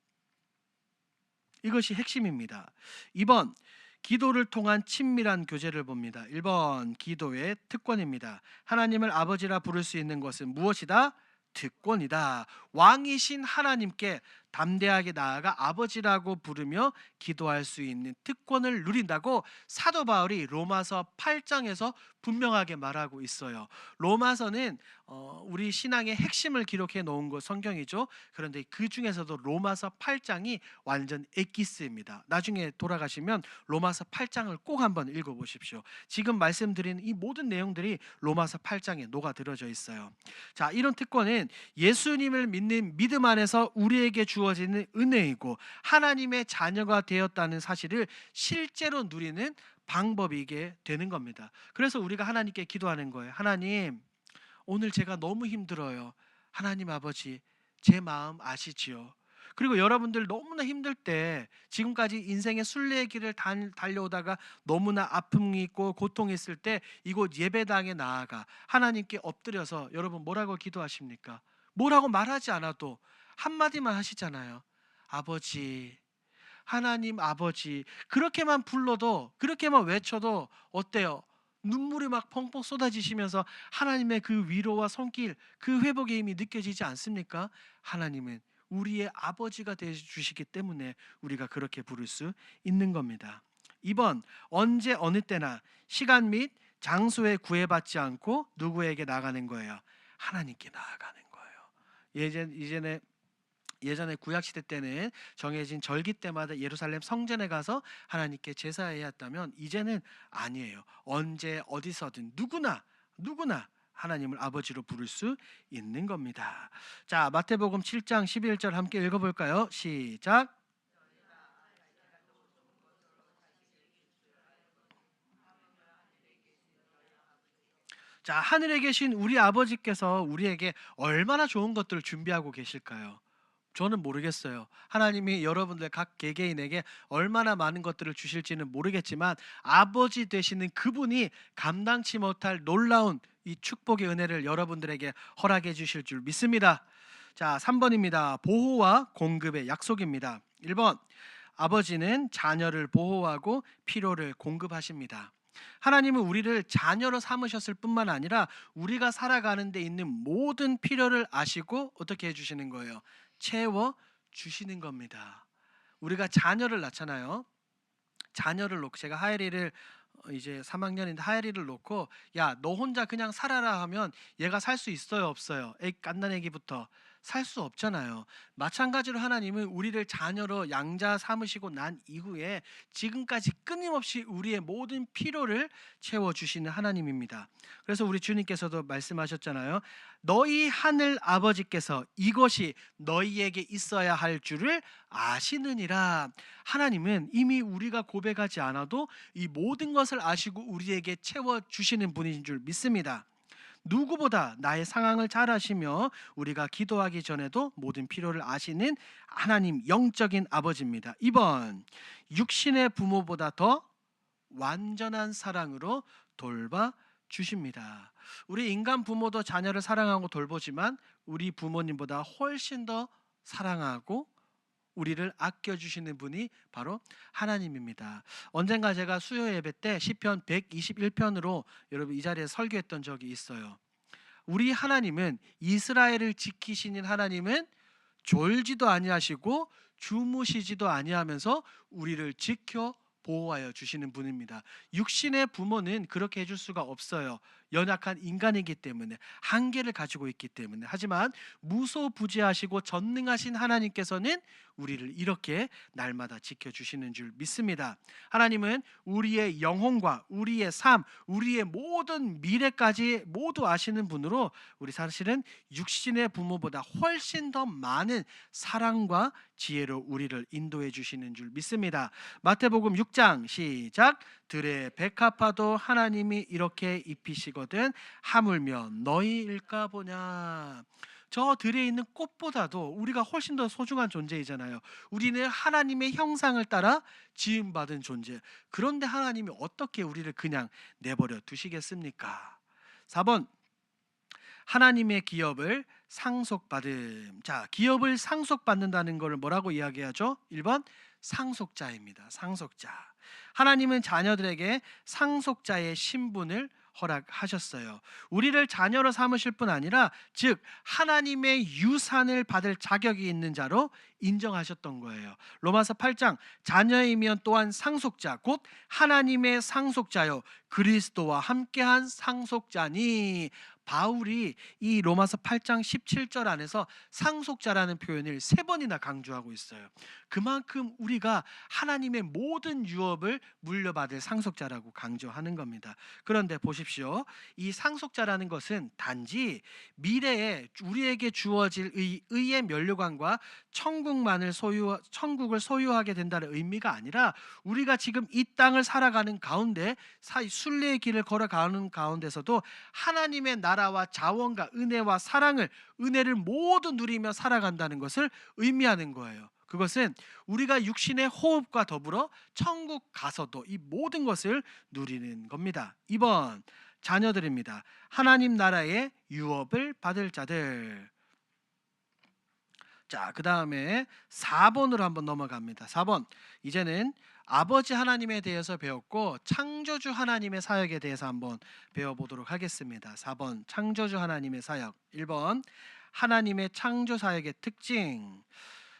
이것이 핵심입니다. 2번 기도를 통한 친밀한 교제를 봅니다. 1번 기도의 특권입니다. 하나님을 아버지라 부를 수 있는 것은 무엇이다? 특권이다. 왕이신 하나님께 담대하게 나아가 아버지라고 부르며 기도할 수 있는 특권을 누린다고 사도 바울이 로마서 8장에서 분명하게 말하고 있어요. 로마서는 우리 신앙의 핵심을 기록해 놓은 것 성경이죠. 그런데 그 중에서도 로마서 8장이 완전 엑기스입니다. 나중에 돌아가시면 로마서 8장을 꼭 한번 읽어보십시오. 지금 말씀드린 이 모든 내용들이 로마서 8장에 녹아들어져 있어요. 자, 이런 특권은 예수님을 믿는 믿음 안에서 우리에게 주어지는 은혜이고 하나님의 자녀가 되었다는 사실을 실제로 누리는 방법이게 되는 겁니다. 그래서 우리가 하나님께 기도하는 거예요. 하나님, 오늘 제가 너무 힘들어요. 하나님 아버지, 제 마음 아시지요? 그리고 여러분들 너무나 힘들 때 지금까지 인생의 순례의 길을 달려오다가 너무나 아픔이 있고 고통이 있을 때 이곳 예배당에 나아가 하나님께 엎드려서 여러분 뭐라고 기도하십니까? 뭐라고 말하지 않아도 한마디만 하시잖아요. 아버지, 하나님 아버지. 그렇게만 불러도 그렇게만 외쳐도 어때요? 눈물이 막 펑펑 쏟아지시면서 하나님의 그 위로와 손길, 그 회복의 힘이 느껴지지 않습니까? 하나님은 우리의 아버지가 되어 주시기 때문에 우리가 그렇게 부를 수 있는 겁니다. 2번 언제 어느 때나 시간 및 장소에 구애받지 않고 누구에게 나가는 거예요? 하나님께 나아가는 거예요. 예전에 구약 시대 때는 정해진 절기 때마다 예루살렘 성전에 가서 하나님께 제사해야 했다면 이제는 아니에요. 언제 어디서든 누구나 하나님을 아버지로 부를 수 있는 겁니다. 자, 마태복음 7장 11절 함께 읽어볼까요? 시작. 자, 하늘에 계신 우리 아버지께서 우리에게 얼마나 좋은 것들을 준비하고 계실까요? 저는 모르겠어요. 하나님이 여러분들 각 개개인에게 얼마나 많은 것들을 주실지는 모르겠지만 아버지 되시는 그분이 감당치 못할 놀라운 이 축복의 은혜를 여러분들에게 허락해 주실 줄 믿습니다. 자, 3번입니다. 보호와 공급의 약속입니다. 1번. 아버지는 자녀를 보호하고 필요를 공급하십니다. 하나님은 우리를 자녀로 삼으셨을 뿐만 아니라 우리가 살아가는 데 있는 모든 필요를 아시고 어떻게 해주시는 거예요? 채워 주시는 겁니다. 우리가 자녀를 낳잖아요. 자녀를 놓고 제가 하엘이를 이제 3학년인데 하엘이를 놓고 야 너 혼자 그냥 살아라 하면 얘가 살 수 있어요 없어요? 갓난 애기부터 살 수 없잖아요. 마찬가지로 하나님은 우리를 자녀로 양자 삼으시고 난 이후에 지금까지 끊임없이 우리의 모든 필요를 채워주시는 하나님입니다. 그래서 우리 주님께서도 말씀하셨잖아요. 너희 하늘 아버지께서 이것이 너희에게 있어야 할 줄을 아시느니라. 하나님은 이미 우리가 고백하지 않아도 이 모든 것을 아시고 우리에게 채워주시는 분인 줄 믿습니다. 누구보다 나의 상황을 잘 아시며 우리가 기도하기 전에도 모든 필요를 아시는 하나님 영적인 아버지입니다. 2번, 육신의 부모보다 더 완전한 사랑으로 돌봐 주십니다. 우리 인간 부모도 자녀를 사랑하고 돌보지만 우리 부모님보다 훨씬 더 사랑하고 우리를 아껴주시는 분이 바로 하나님입니다. 언젠가 제가 수요 예배 때 시편 121편으로 여러분 이 자리에 설교했던 적이 있어요. 우리 하나님은 이스라엘을 지키시는 하나님은 졸지도 아니하시고 주무시지도 아니하면서 우리를 지켜 보호하여 주시는 분입니다. 육신의 부모는 그렇게 해줄 수가 없어요. 연약한 인간이기 때문에 한계를 가지고 있기 때문에. 하지만 무소부지하시고 전능하신 하나님께서는 우리를 이렇게 날마다 지켜주시는 줄 믿습니다. 하나님은 우리의 영혼과 우리의 삶, 우리의 모든 미래까지 모두 아시는 분으로 우리 사실은 육신의 부모보다 훨씬 더 많은 사랑과 지혜로 우리를 인도해 주시는 줄 믿습니다. 마태복음 6장 시작. 들의 백합화도 하나님이 이렇게 입히시거든 하물며 너희일까 보냐. 저 들에 있는 꽃보다도 우리가 훨씬 더 소중한 존재이잖아요. 우리는 하나님의 형상을 따라 지음받은 존재. 그런데 하나님이 어떻게 우리를 그냥 내버려 두시겠습니까? 4번, 하나님의 기업을 상속받음. 자, 기업을 상속받는다는 것을 뭐라고 이야기하죠? 1번, 상속자입니다. 상속자. 하나님은 자녀들에게 상속자의 신분을 허락하셨어요. 우리를 자녀로 삼으실 뿐 아니라 즉 하나님의 유산을 받을 자격이 있는 자로 인정하셨던 거예요. 로마서 8장 자녀이면 또한 상속자 곧 하나님의 상속자요 그리스도와 함께한 상속자니. 바울이 이 로마서 8장 17절 안에서 상속자라는 표현을 3번이나 강조하고 있어요. 그만큼 우리가 하나님의 모든 유업을 물려받을 상속자라고 강조하는 겁니다. 그런데 보십시오. 이 상속자라는 것은 단지 미래에 우리에게 주어질 의의 면류관과 천국을 소유하게 된다는 의미가 아니라 우리가 지금 이 땅을 살아가는 가운데 순례의 길을 걸어가는 가운데서도 하나님의 나라와 자원과 은혜와 은혜를 모두 누리며 살아간다는 것을 의미하는 거예요. 그것은 우리가 육신의 호흡과 더불어 천국 가서도 이 모든 것을 누리는 겁니다. 2번 자녀들입니다. 하나님 나라의 유업을 받을 자들. 자, 그 다음에 4번으로 한번 넘어갑니다. 4번 이제는 아버지 하나님에 대해서 배웠고 창조주 하나님의 사역에 대해서 한번 배워보도록 하겠습니다. 4번 창조주 하나님의 사역. 1번 하나님의 창조 사역의 특징.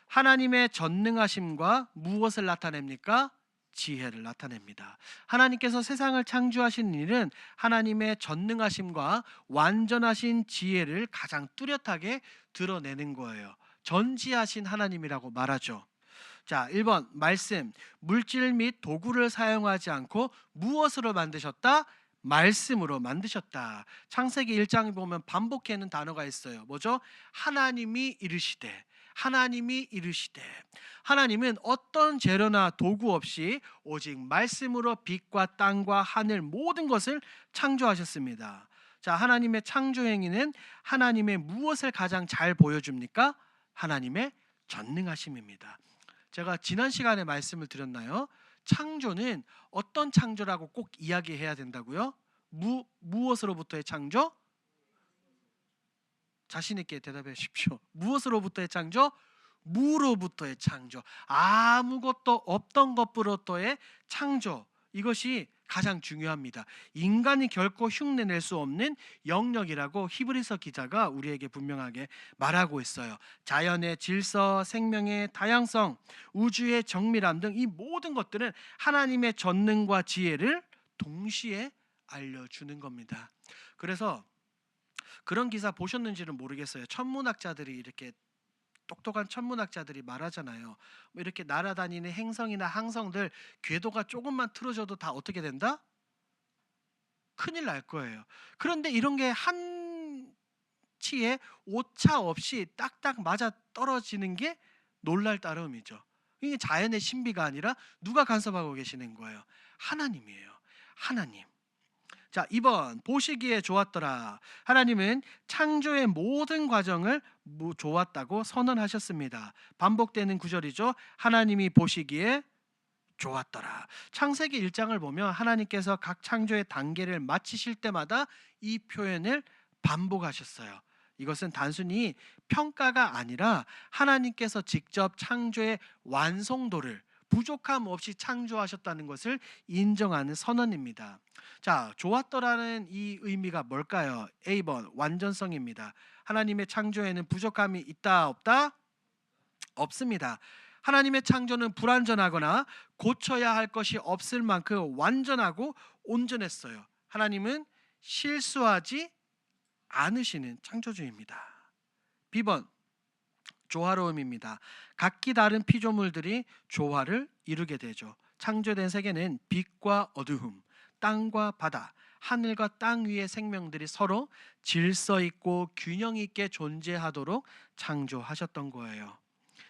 하나님의 전능하심과 무엇을 나타냅니까? 지혜를 나타냅니다. 하나님께서 세상을 창조하신 일은 하나님의 전능하심과 완전하신 지혜를 가장 뚜렷하게 드러내는 거예요. 전지하신 하나님이라고 말하죠. 자, 1번 말씀. 물질 및 도구를 사용하지 않고 무엇으로 만드셨다? 말씀으로 만드셨다. 창세기 1장에 보면 반복하는 단어가 있어요. 뭐죠? 하나님이 이르시되. 하나님이 이르시되. 하나님은 어떤 재료나 도구 없이 오직 말씀으로 빛과 땅과 하늘 모든 것을 창조하셨습니다. 자, 하나님의 창조 행위는 하나님의 무엇을 가장 잘 보여줍니까? 하나님의 전능하심입니다. 제가 지난 시간에 말씀을 드렸나요? 창조는 어떤 창조라고 꼭 이야기해야 된다고요? 무엇으로부터의 창조? 자신 있게 대답해 주십시오. 무엇으로부터의 창조? 무로부터의 창조. 아무것도 없던 것으로부터의 창조. 이것이 가장 중요합니다. 인간이 결코 흉내낼 수 없는 영역이라고 히브리서 기자가 우리에게 분명하게 말하고 있어요. 자연의 질서, 생명의 다양성, 우주의 정밀함 등 이 모든 것들은 하나님의 전능과 지혜를 동시에 알려주는 겁니다. 그래서 그런 기사 보셨는지는 모르겠어요. 천문학자들이 이렇게 똑똑한 천문학자들이 말하잖아요. 뭐 이렇게 날아다니는 행성이나 항성들 궤도가 조금만 틀어져도 다 어떻게 된다? 큰일 날 거예요. 그런데 이런 게 한치의 오차 없이 딱딱 맞아 떨어지는 게 놀랄 따름이죠. 이게 자연의 신비가 아니라 누가 간섭하고 계시는 거예요? 하나님이에요. 하나님. 자, 2번 보시기에 좋았더라. 하나님은 창조의 모든 과정을 좋았다고 선언하셨습니다. 반복되는 구절이죠. 하나님이 보시기에 좋았더라. 창세기 1장을 보면 하나님께서 각 창조의 단계를 마치실 때마다 이 표현을 반복하셨어요. 이것은 단순히 평가가 아니라 하나님께서 직접 창조의 완성도를 부족함 없이 창조하셨다는 것을 인정하는 선언입니다. 자, 좋았더라는 이 의미가 뭘까요? A번 완전성입니다. 하나님의 창조에는 부족함이 있다 없다? 없습니다. 하나님의 창조는 불완전하거나 고쳐야 할 것이 없을 만큼 완전하고 온전했어요. 하나님은 실수하지 않으시는 창조주입니다. B번 조화로움입니다. 각기 다른 피조물들이 조화를 이루게 되죠. 창조된 세계는 빛과 어두움, 땅과 바다, 하늘과 땅 위의 생명들이 서로 질서 있고 균형 있게 존재하도록 창조하셨던 거예요.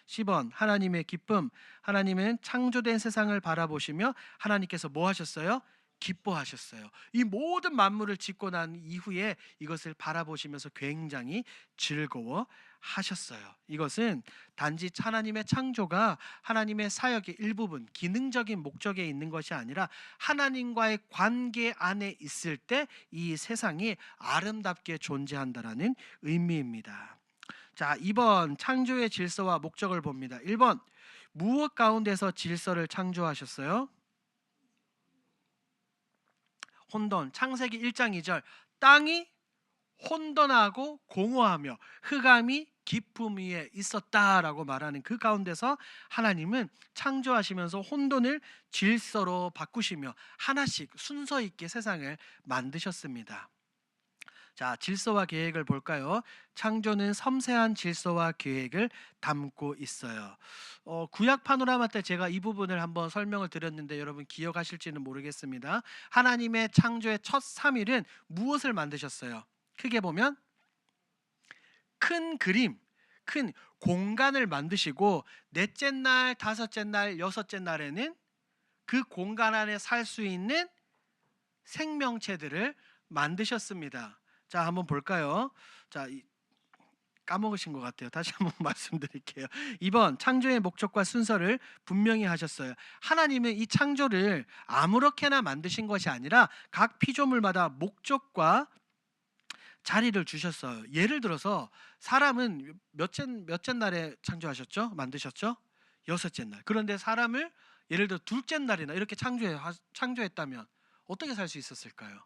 10번 하나님의 기쁨. 하나님은 창조된 세상을 바라보시며 하나님께서 뭐 하셨어요? 기뻐하셨어요. 이 모든 만물을 짓고 난 이후에 이것을 바라보시면서 굉장히 즐거워 하셨어요. 이것은 단지 하나님의 창조가 하나님의 사역의 일부분, 기능적인 목적에 있는 것이 아니라 하나님과의 관계 안에 있을 때 이 세상이 아름답게 존재한다라는 의미입니다. 자, 2번 창조의 질서와 목적을 봅니다. 1번 무엇 가운데서 질서를 창조하셨어요? 혼돈. 창세기 1장 2절 땅이 혼돈하고 공허하며 흑암이 깊음 위에 있었다라고 말하는 그 가운데서 하나님은 창조하시면서 혼돈을 질서로 바꾸시며 하나씩 순서 있게 세상을 만드셨습니다. 자, 질서와 계획을 볼까요? 창조는 섬세한 질서와 계획을 담고 있어요. 구약 파노라마 때 제가 이 부분을 한번 설명을 드렸는데 여러분 기억하실지는 모르겠습니다. 하나님의 창조의 첫 3일은 무엇을 만드셨어요? 크게 보면 큰 그림, 큰 공간을 만드시고 넷째 날, 다섯째 날, 여섯째 날에는 그 공간 안에 살 수 있는 생명체들을 만드셨습니다. 자, 한번 볼까요? 자, 까먹으신 것 같아요. 다시 한번 말씀드릴게요. 2번 창조의 목적과 순서를 분명히 하셨어요. 하나님은 이 창조를 아무렇게나 만드신 것이 아니라 각 피조물마다 목적과 자리를 주셨어요. 예를 들어서 사람은 몇째 날에 창조하셨죠? 만드셨죠? 여섯째 날. 그런데 사람을 예를 들어 둘째 날이나 이렇게 창조했다면 어떻게 살 수 있었을까요?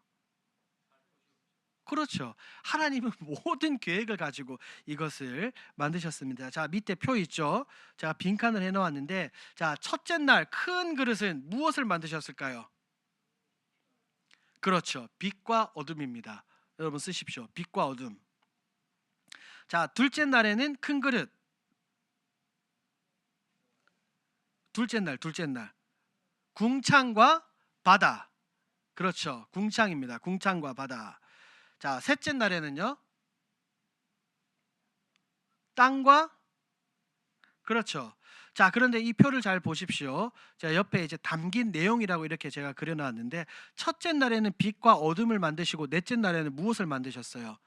그렇죠. 하나님은 모든 계획을 가지고 이것을 만드셨습니다. 자, 밑에 표 있죠? 제가 빈칸을 해놓았는데, 자, 첫째 날 큰 그릇은 무엇을 만드셨을까요? 그렇죠. 빛과 어둠입니다. 여러분 쓰십시오. 빛과 어둠. 자, 둘째 날에는 큰 그릇. 둘째 날. 궁창과 바다. 그렇죠. 궁창입니다. 궁창과 바다. 자, 셋째 날에는요. 땅과 그렇죠. 자, 그런데 이 표를 잘 보십시오. 자, 옆에 이제 담긴 내용이라고 이렇게 제가 그려놨는데 첫째 날에는 빛과 어둠을 만드시고 넷째 날에는 무엇을 만드셨어요?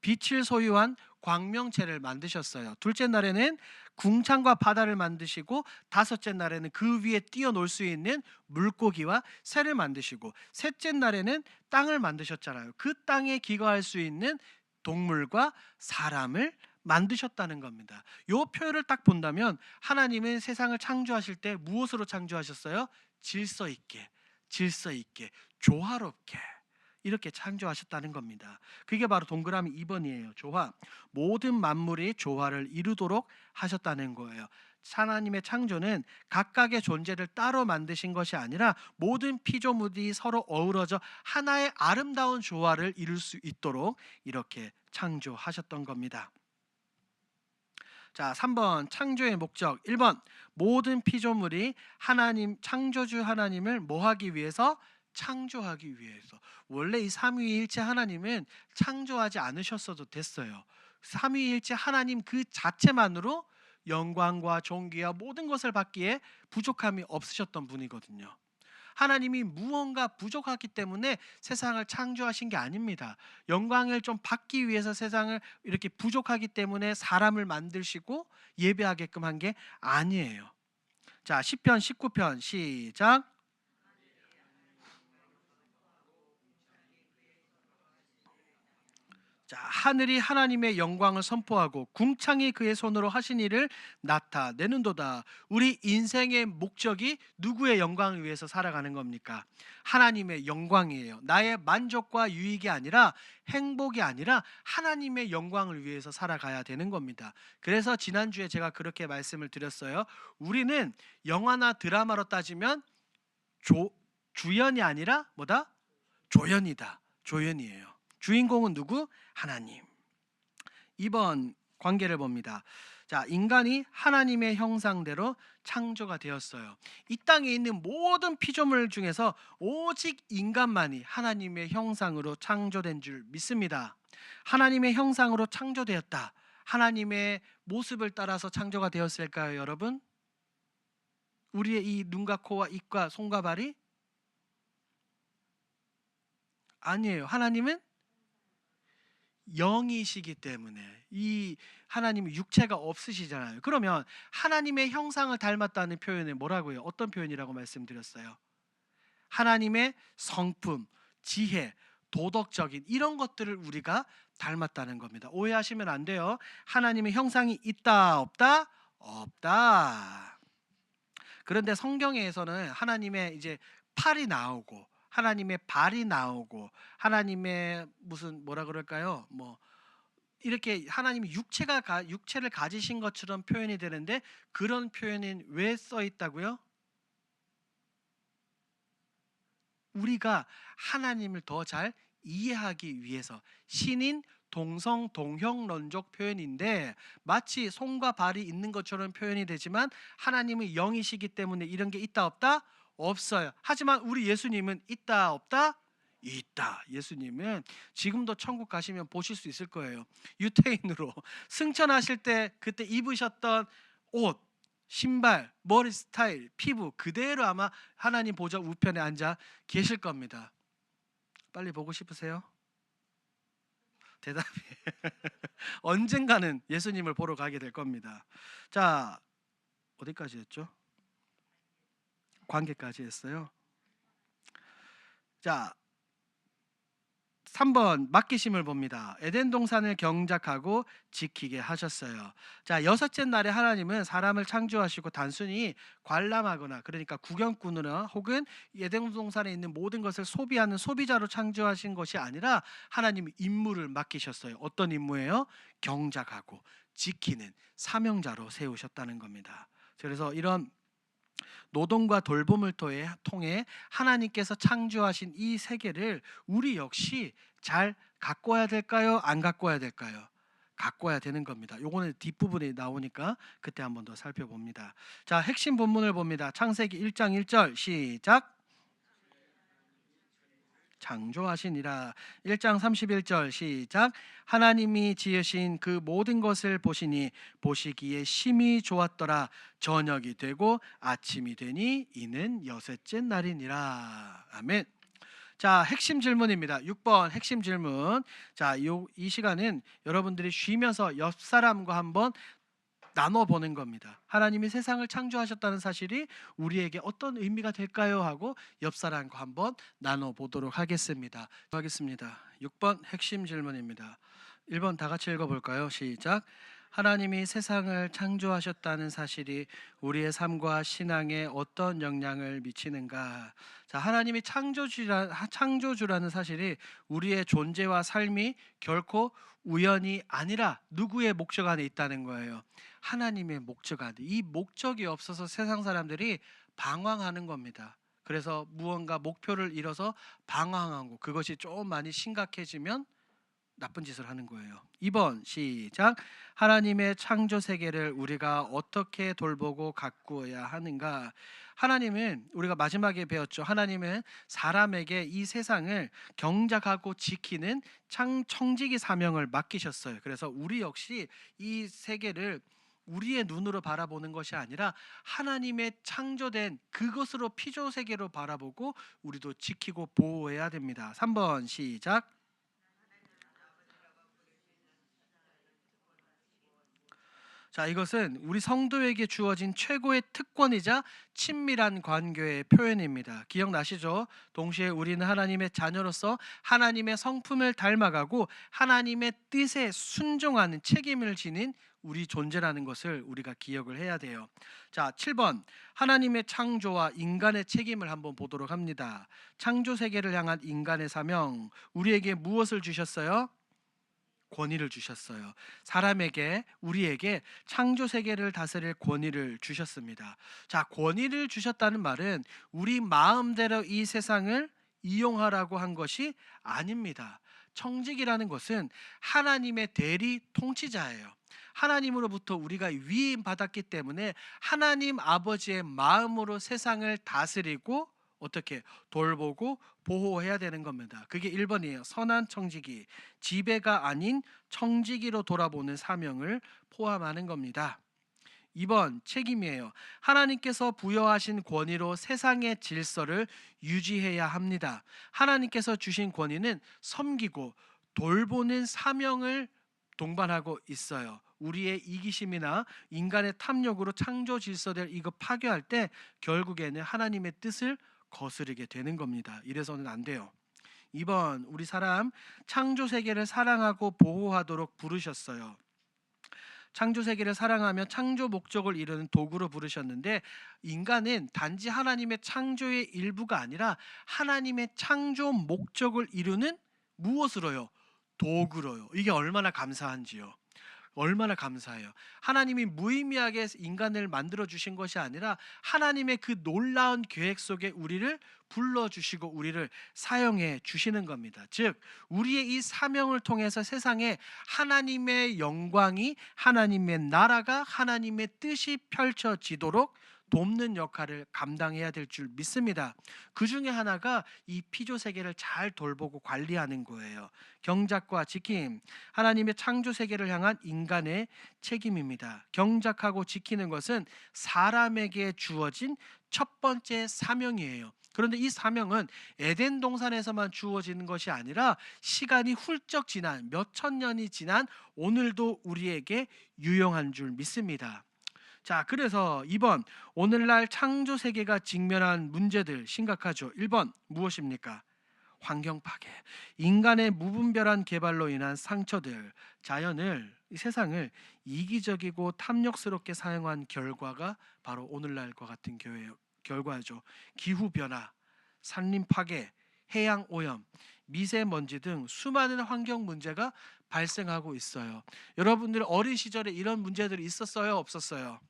빛을 소유한 광명체를 만드셨어요. 둘째 날에는 궁창과 바다를 만드시고, 다섯째 날에는 그 위에 뛰어놀 수 있는 물고기와 새를 만드시고, 셋째 날에는 땅을 만드셨잖아요. 그 땅에 기거할 수 있는 동물과 사람을 만드셨다는 겁니다. 요 표현을 딱 본다면 하나님은 세상을 창조하실 때 무엇으로 창조하셨어요? 질서 있게, 질서 있게, 조화롭게 이렇게 창조하셨다는 겁니다. 그게 바로 동그라미 2번이에요. 조화. 모든 만물이 조화를 이루도록 하셨다는 거예요. 하나님의 창조는 각각의 존재를 따로 만드신 것이 아니라 모든 피조물이 서로 어우러져 하나의 아름다운 조화를 이룰 수 있도록 이렇게 창조하셨던 겁니다. 자, 3번 창조의 목적. 1번 모든 피조물이 하나님 창조주 하나님을 뭐 하기 위해서? 창조하기 위해서. 원래 이 삼위일체 하나님은 창조하지 않으셨어도 됐어요. 삼위일체 하나님 그 자체만으로 영광과 존귀와 모든 것을 받기에 부족함이 없으셨던 분이거든요. 하나님이 무언가 부족하기 때문에 세상을 창조하신 게 아닙니다. 영광을 좀 받기 위해서 세상을 이렇게 부족하기 때문에 사람을 만드시고 예배하게끔 한 게 아니에요. 자, 시편 19편 시작. 자, 하늘이 하나님의 영광을 선포하고 궁창이 그의 손으로 하신 일을 나타내는도다. 우리 인생의 목적이 누구의 영광을 위해서 살아가는 겁니까? 하나님의 영광이에요. 나의 만족과 유익이 아니라, 행복이 아니라 하나님의 영광을 위해서 살아가야 되는 겁니다. 그래서 지난주에 제가 그렇게 말씀을 드렸어요. 우리는 영화나 드라마로 따지면 주연이 아니라 뭐다? 조연이다. 조연이에요. 주인공은 누구? 하나님. 2번 관계를 봅니다. 자, 인간이 하나님의 형상대로 창조가 되었어요. 이 땅에 있는 모든 피조물 중에서 오직 인간만이 하나님의 형상으로 창조된 줄 믿습니다. 하나님의 형상으로 창조되었다. 하나님의 모습을 따라서 창조가 되었을까요, 여러분? 우리의 이 눈과 코와 입과 손과 발이? 아니에요. 하나님은 영이시기 때문에, 이 하나님이 육체가 없으시잖아요. 그러면 하나님의 형상을 닮았다는 표현을 뭐라고요? 어떤 표현이라고 말씀드렸어요? 하나님의 성품, 지혜, 도덕적인 이런 것들을 우리가 닮았다는 겁니다. 오해하시면 안 돼요. 하나님의 형상이 있다 없다? 없다. 그런데 성경에서는 하나님의 이제 팔이 나오고, 하나님의 발이 나오고, 하나님의 무슨 뭐라 그럴까요? 뭐 이렇게 하나님이 육체를 가지신 것처럼 표현이 되는데, 그런 표현이 왜 써 있다고요? 우리가 하나님을 더 잘 이해하기 위해서. 신인 동성 동형론적 표현인데 마치 손과 발이 있는 것처럼 표현이 되지만, 하나님은 영이시기 때문에 이런 게 있다 없다? 없어요. 하지만 우리 예수님은 있다 없다? 있다. 예수님은 지금도 천국 가시면 보실 수 있을 거예요. 유태인으로 승천하실 때 그때 입으셨던 옷, 신발, 머리 스타일, 피부 그대로 아마 하나님 보좌 우편에 앉아 계실 겁니다. 빨리 보고 싶으세요? 대답이 언젠가는 예수님을 보러 가게 될 겁니다. 자, 어디까지 했죠? 관계까지 했어요. 자, 3번 맡기심을 봅니다. 에덴 동산을 경작하고 지키게 하셨어요. 자, 여섯째 날에 하나님은 사람을 창조하시고 단순히 관람하거나, 그러니까 구경꾼으로 혹은 에덴 동산에 있는 모든 것을 소비하는 소비자로 창조하신 것이 아니라 하나님이 임무를 맡기셨어요. 어떤 임무예요? 경작하고 지키는 사명자로 세우셨다는 겁니다. 그래서 이런 노동과 돌봄을 통해 하나님께서 창조하신 이 세계를 우리 역시 잘 가꿔야 될까요? 안 가꿔야 될까요? 가꿔야 되는 겁니다. 요거는 뒷부분에 나오니까 그때 한 번 더 살펴봅니다. 자, 핵심 본문을 봅니다. 창세기 1장 1절 시작. 창조하시니라. 1장 31절 시작. 하나님이 지으신 그 모든 것을 보시니 보시기에 심히 좋았더라. 저녁이 되고 아침이 되니 이는 여섯째 날이니라. 아멘. 자, 핵심 질문입니다. 6번 핵심 질문. 자, 이 시간은 여러분들이 쉬면서 옆 사람과 한번 나눠 보는 겁니다. 하나님이 세상을 창조하셨다는 사실이 우리에게 어떤 의미가 될까요? 하고 옆 사람과 한번 나눠 보도록 하겠습니다. 6번 핵심 질문입니다. 1번 다 같이 읽어 볼까요? 시작. 하나님이 세상을 창조하셨다는 사실이 우리의 삶과 신앙에 어떤 영향을 미치는가? 자, 하나님이 창조주라는 사실이 우리의 존재와 삶이 결코 우연이 아니라 누구의 목적 안에 있다는 거예요. 하나님의 목적 안에. 이 목적이 없어서 세상 사람들이 방황하는 겁니다. 그래서 무언가 목표를 잃어서 방황하고 그것이 좀 많이 심각해지면 나쁜 짓을 하는 거예요. 2번 시작. 하나님의 창조 세계를 우리가 어떻게 돌보고 가꾸어야 하는가? 하나님은 우리가 마지막에 배웠죠. 하나님은 사람에게 이 세상을 경작하고 지키는 청지기 사명을 맡기셨어요. 그래서 우리 역시 이 세계를 우리의 눈으로 바라보는 것이 아니라 하나님의 창조된 그것으로 피조 세계로 바라보고 우리도 지키고 보호해야 됩니다. 3번 시작. 자, 이것은 우리 성도에게 주어진 최고의 특권이자 친밀한 관계의 표현입니다. 기억나시죠? 동시에 우리는 하나님의 자녀로서 하나님의 성품을 닮아가고 하나님의 뜻에 순종하는 책임을 지닌 우리 존재라는 것을 우리가 기억을 해야 돼요. 자, 7번 하나님의 창조와 인간의 책임을 한번 보도록 합니다. 창조 세계를 향한 인간의 사명, 우리에게 무엇을 주셨어요? 권위를 주셨어요. 사람에게, 우리에게 창조 세계를 다스릴 권위를 주셨습니다. 자, 권위를 주셨다는 말은 우리 마음대로 이 세상을 이용하라고 한 것이 아닙니다. 청직이라는 것은 하나님의 대리 통치자예요. 하나님으로부터 우리가 위임 받았기 때문에 하나님 아버지의 마음으로 세상을 다스리고 어떻게 돌보고 보호해야 되는 겁니다. 그게 1번이에요. 선한 청지기, 지배가 아닌 청지기로 돌아보는 사명을 포함하는 겁니다. 2번 책임이에요. 하나님께서 부여하신 권위로 세상의 질서를 유지해야 합니다. 하나님께서 주신 권위는 섬기고 돌보는 사명을 동반하고 있어요. 우리의 이기심이나 인간의 탐욕으로 창조 질서를 이거 파괴할 때 결국에는 하나님의 뜻을 거스르게 되는 겁니다. 이래서는 안 돼요. 2번 우리 사람 창조 세계를 사랑하고 보호하도록 부르셨어요. 창조 세계를 사랑하며 창조 목적을 이루는 도구로 부르셨는데 인간은 단지 하나님의 창조의 일부가 아니라 하나님의 창조 목적을 이루는 무엇으로요? 도구로요. 이게 얼마나 감사한지요. 얼마나 감사해요. 하나님이 무의미하게 인간을 만들어 주신 것이 아니라 하나님의 그 놀라운 계획 속에 우리를 불러 주시고 우리를 사용해 주시는 겁니다. 즉 우리의 이 사명을 통해서 세상에 하나님의 영광이, 하나님의 나라가, 하나님의 뜻이 펼쳐지도록 돕는 역할을 감당해야 될 줄 믿습니다. 그 중에 하나가 이 피조 세계를 잘 돌보고 관리하는 거예요. 경작과 지킴, 하나님의 창조 세계를 향한 인간의 책임입니다. 경작하고 지키는 것은 사람에게 주어진 첫 번째 사명이에요. 그런데 이 사명은 에덴 동산에서만 주어지는 것이 아니라 시간이 훌쩍 지난 몇천 년이 지난 오늘도 우리에게 유용한 줄 믿습니다. 자, 그래서 2번 오늘날 창조 세계가 직면한 문제들 심각하죠. 1번 무엇입니까? 환경 파괴, 인간의 무분별한 개발로 인한 상처들, 자연을, 이 세상을 이기적이고 탐욕스럽게 사용한 결과가 바로 오늘날과 같은 결과죠. 기후 변화, 산림 파괴, 해양 오염, 미세먼지 등 수많은 환경 문제가 발생하고 있어요. 여러분들 어린 시절에 이런 문제들이 있었어요, 없었어요?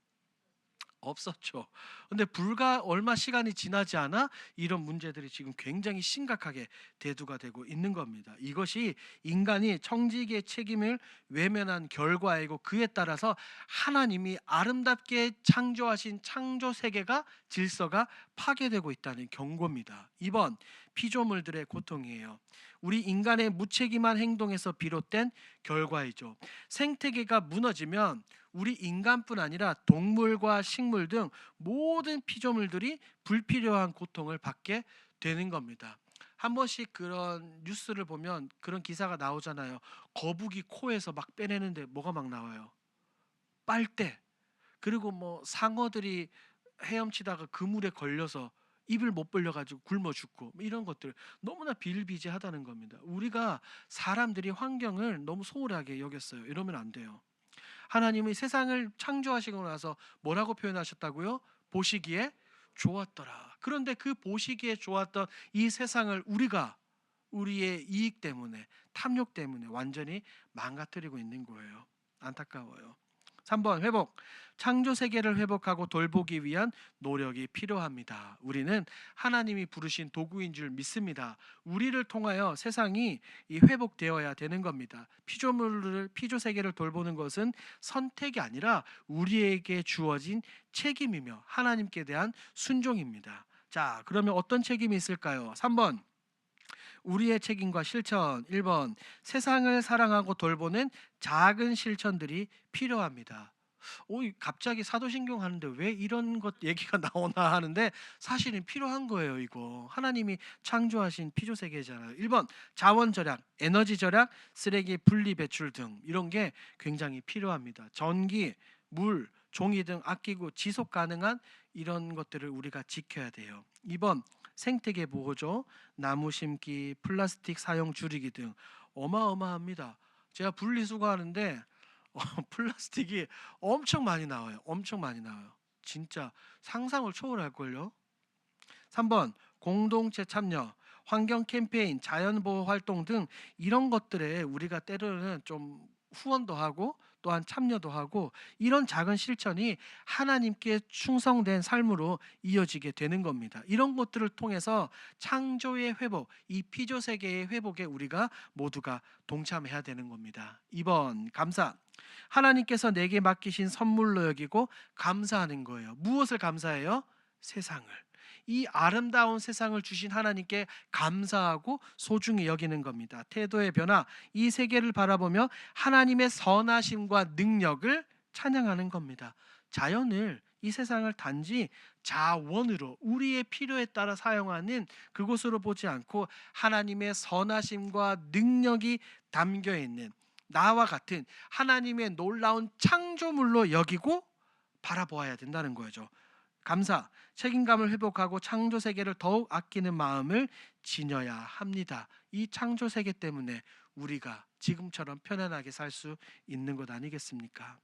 없었죠. 근데 불과 얼마 시간이 지나지 않아 이런 문제들이 지금 굉장히 심각하게 대두가 되고 있는 겁니다. 이것이 인간이 청지기의 책임을 외면한 결과이고 그에 따라서 하나님이 아름답게 창조하신 창조 세계가 질서가 파괴되고 있다는 경고입니다. 2번 피조물들의 고통이에요. 우리 인간의 무책임한 행동에서 비롯된 결과이죠. 생태계가 무너지면 우리 인간뿐 아니라 동물과 식물 등 모든 피조물들이 불필요한 고통을 받게 되는 겁니다. 한 번씩 그런 뉴스를 보면 그런 기사가 나오잖아요. 거북이 코에서 막 빼내는데 뭐가 막 나와요? 빨대. 그리고 뭐 상어들이 헤엄치다가 그물에 걸려서 입을 못 벌려 가지고 굶어 죽고 뭐 이런 것들 너무나 비일비재하다는 겁니다. 우리가 사람들이 환경을 너무 소홀하게 여겼어요. 이러면 안 돼요. 하나님이 세상을 창조하시고 나서 뭐라고 표현하셨다고요? 보시기에 좋았더라. 그런데 그 보시기에 좋았던 이 세상을 우리가 우리의 이익 때문에 탐욕 때문에 완전히 망가뜨리고 있는 거예요. 안타까워요. 3번 회복. 창조 세계를 회복하고 돌보기 위한 노력이 필요합니다. 우리는 하나님이 부르신 도구인 줄 믿습니다. 우리를 통하여 세상이 이 회복되어야 되는 겁니다. 피조 세계를 돌보는 것은 선택이 아니라 우리에게 주어진 책임이며 하나님께 대한 순종입니다. 자, 그러면 어떤 책임이 있을까요? 3번 우리의 책임과 실천. 1번 세상을 사랑하고 돌보는 작은 실천들이 필요합니다. 갑자기 사도신경 하는데 왜 이런 것 얘기가 나오나 하는데 사실은 필요한 거예요. 이거 하나님이 창조하신 피조세계잖아요. 1번 자원 절약, 에너지 절약, 쓰레기 분리 배출 등 이런 게 굉장히 필요합니다. 전기, 물, 종이 등 아끼고 지속 가능한 이런 것들을 우리가 지켜야 돼요. 2번 생태계 보호죠. 나무 심기, 플라스틱 사용 줄이기 등 어마어마합니다. 제가 분리수거하는데 플라스틱이 엄청 많이 나와요. 엄청 많이 나와요. 진짜 상상을 초월할걸요. 3번 공동체 참여, 환경 캠페인, 자연보호 활동 등 이런 것들에 우리가 때로는 좀 후원도 하고 또한 참여도 하고 이런 작은 실천이 하나님께 충성된 삶으로 이어지게 되는 겁니다. 이런 것들을 통해서 창조의 회복, 이 피조 세계의 회복에 우리가 모두가 동참해야 되는 겁니다. 2번 감사. 하나님께서 내게 맡기신 선물로 여기고 감사하는 거예요. 무엇을 감사해요? 세상을. 이 아름다운 세상을 주신 하나님께 감사하고 소중히 여기는 겁니다. 태도의 변화, 이 세계를 바라보며 하나님의 선하심과 능력을 찬양하는 겁니다. 자연을, 이 세상을 단지 자원으로 우리의 필요에 따라 사용하는 그곳으로 보지 않고 하나님의 선하심과 능력이 담겨 있는 나와 같은 하나님의 놀라운 창조물로 여기고 바라보아야 된다는 거죠. 감사, 책임감을 회복하고 창조 세계를 더욱 아끼는 마음을 지녀야 합니다. 이 창조 세계 때문에 우리가 지금처럼 편안하게 살 수 있는 것 아니겠습니까?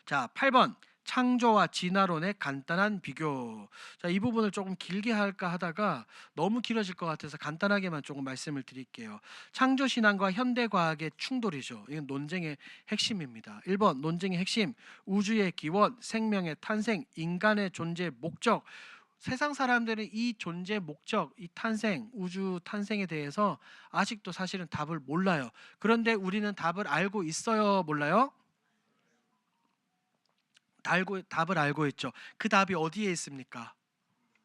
자, 8번 창조와 진화론의 간단한 비교. 자, 이 부분을 조금 길게 할까 하다가 너무 길어질 것 같아서 간단하게만 조금 말씀을 드릴게요. 창조 신앙과 현대 과학의 충돌이죠. 이건 논쟁의 핵심입니다. 1번 논쟁의 핵심, 우주의 기원, 생명의 탄생, 인간의 존재 목적. 세상 사람들은 이 존재 목적, 이 탄생, 우주 탄생에 대해서 아직도 사실은 답을 몰라요. 그런데 우리는 답을 알고 있어요, 몰라요? 답을 알고 있죠. 그 답이 어디에 있습니까?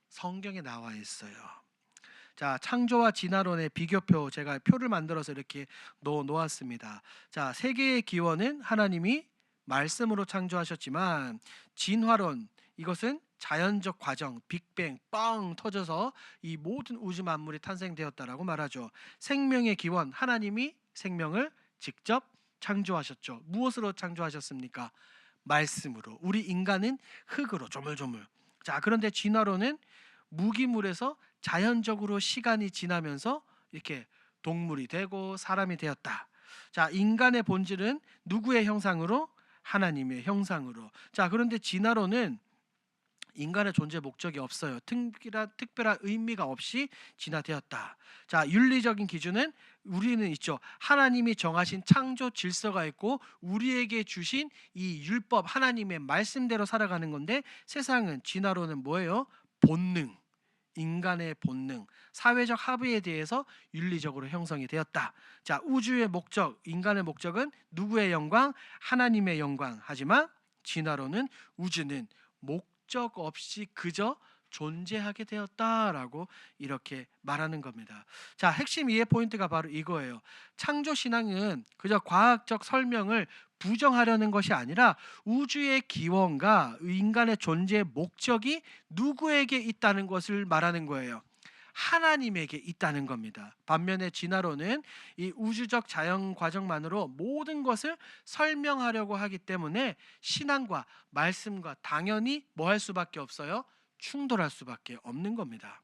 성경에 나와 있어요. 자, 창조와 진화론의 비교표 제가 표를 만들어서 이렇게 놓았습니다. 자, 세계의 기원은 하나님이 말씀으로 창조하셨지만 진화론 이것은 자연적 과정, 빅뱅 빵 터져서 이 모든 우주 만물이 탄생되었다라고 말하죠. 생명의 기원 하나님이 생명을 직접 창조하셨죠. 무엇으로 창조하셨습니까? 말씀으로. 우리 인간은 흙으로 조물조물. 자, 그런데 진화론은 무기물에서 자연적으로 시간이 지나면서 이렇게 동물이 되고 사람이 되었다. 자, 인간의 본질은 누구의 형상으로? 하나님의 형상으로. 자, 그런데 진화론은 인간의 존재 목적이 없어요. 특별한 의미가 없이 진화되었다. 자, 윤리적인 기준은 우리는 있죠. 하나님이 정하신 창조 질서가 있고 우리에게 주신 이 율법 하나님의 말씀대로 살아가는 건데 세상은 진화론은 뭐예요? 본능. 인간의 본능, 사회적 합의에 대해서 윤리적으로 형성이 되었다. 자, 우주의 목적, 인간의 목적은 누구의 영광? 하나님의 영광. 하지만 진화론은 우주는 목적 없이 그저 존재하게 되었다라고 이렇게 말하는 겁니다. 자, 핵심 이해 포인트가 바로 이거예요. 창조 신앙은 그저 과학적 설명을 부정하려는 것이 아니라 우주의 기원과 인간의 존재의 목적이 누구에게 있다는 것을 말하는 거예요. 하나님에게 있다는 겁니다. 반면에 진화론은 이 우주적 자연 과정만으로 모든 것을 설명하려고 하기 때문에 신앙과 말씀과 당연히 뭐 할 수밖에 없어요? 충돌할 수밖에 없는 겁니다.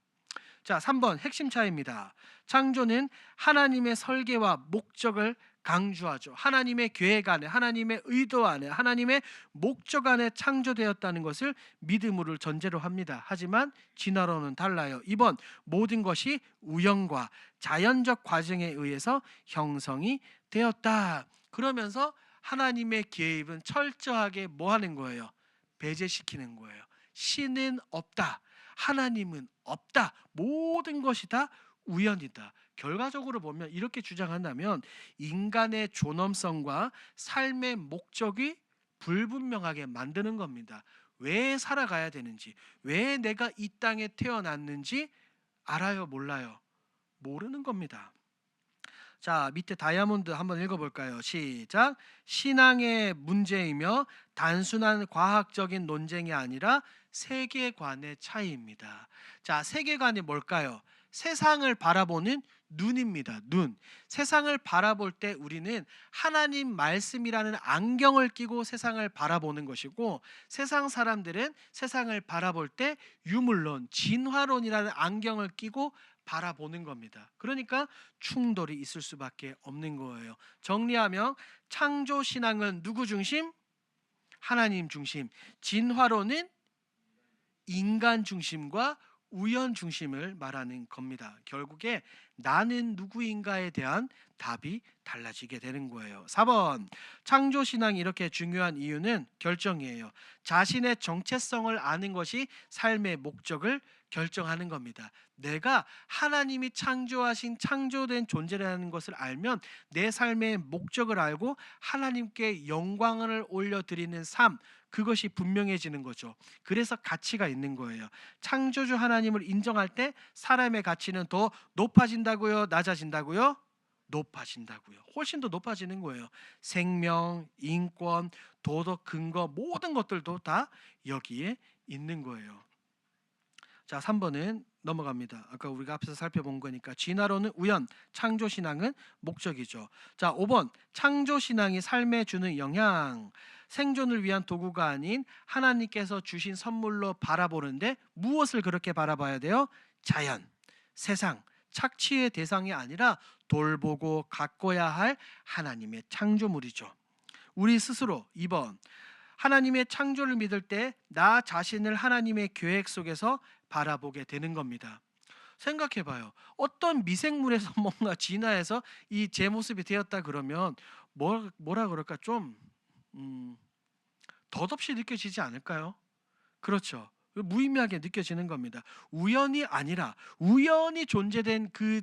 자, 3번 핵심 차이입니다. 창조는 하나님의 설계와 목적을 강조하죠. 하나님의 계획 안에, 하나님의 의도 안에, 하나님의 목적 안에 창조되었다는 것을 믿음으로 전제로 합니다. 하지만 진화론은 달라요. 2번 모든 것이 우연과 자연적 과정에 의해서 형성이 되었다. 그러면서 하나님의 개입은 철저하게 뭐 하는 거예요? 배제시키는 거예요. 신은 없다. 하나님은 없다. 모든 것이 다 우연이다. 결과적으로 보면 이렇게 주장한다면 인간의 존엄성과 삶의 목적이 불분명하게 만드는 겁니다. 왜 살아가야 되는지, 왜 내가 이 땅에 태어났는지 알아요, 몰라요? 모르는 겁니다. 자, 밑에 다이아몬드 한번 읽어볼까요? 시작. 신앙의 문제이며 단순한 과학적인 논쟁이 아니라 세계관의 차이입니다. 자, 세계관이 뭘까요? 세상을 바라보는 눈입니다. 눈. 세상을 바라볼 때 우리는 하나님 말씀이라는 안경을 끼고 세상을 바라보는 것이고, 세상 사람들은 세상을 바라볼 때 유물론, 진화론이라는 안경을 끼고 바라보는 겁니다. 그러니까 충돌이 있을 수밖에 없는 거예요. 정리하면 창조 신앙은 누구 중심? 하나님 중심. 진화론은 인간 중심과 우연 중심을 말하는 겁니다. 결국에 나는 누구인가에 대한 답이 달라지게 되는 거예요. 4번 창조 신앙이 이렇게 중요한 이유는 결정이에요. 자신의 정체성을 아는 것이 삶의 목적을 결정하는 겁니다. 내가 하나님이 창조하신 창조된 존재라는 것을 알면 내 삶의 목적을 알고 하나님께 영광을 올려드리는 삶, 그것이 분명해지는 거죠. 그래서 가치가 있는 거예요. 창조주 하나님을 인정할 때 사람의 가치는 더 높아진다고요? 낮아진다고요? 높아진다고요. 훨씬 더 높아지는 거예요. 생명, 인권, 도덕 근거 모든 것들도 다 여기에 있는 거예요. 자, 3번은 넘어갑니다. 아까 우리가 앞에서 살펴본 거니까 진화론은 우연, 창조 신앙은 목적이죠. 자, 5번 창조 신앙이 삶에 주는 영향. 생존을 위한 도구가 아닌 하나님께서 주신 선물로 바라보는데 무엇을 그렇게 바라봐야 돼요? 자연, 세상, 착취의 대상이 아니라 돌보고 가꿔야 할 하나님의 창조물이죠. 우리 스스로 2번 하나님의 창조를 믿을 때 나 자신을 하나님의 계획 속에서 바라보게 되는 겁니다. 생각해봐요. 어떤 미생물에서 뭔가 진화해서 이 제 모습이 되었다 그러면 뭐라 그럴까 좀 덧없이 느껴지지 않을까요? 그렇죠. 무의미하게 느껴지는 겁니다. 우연이 아니라 우연히 존재된 그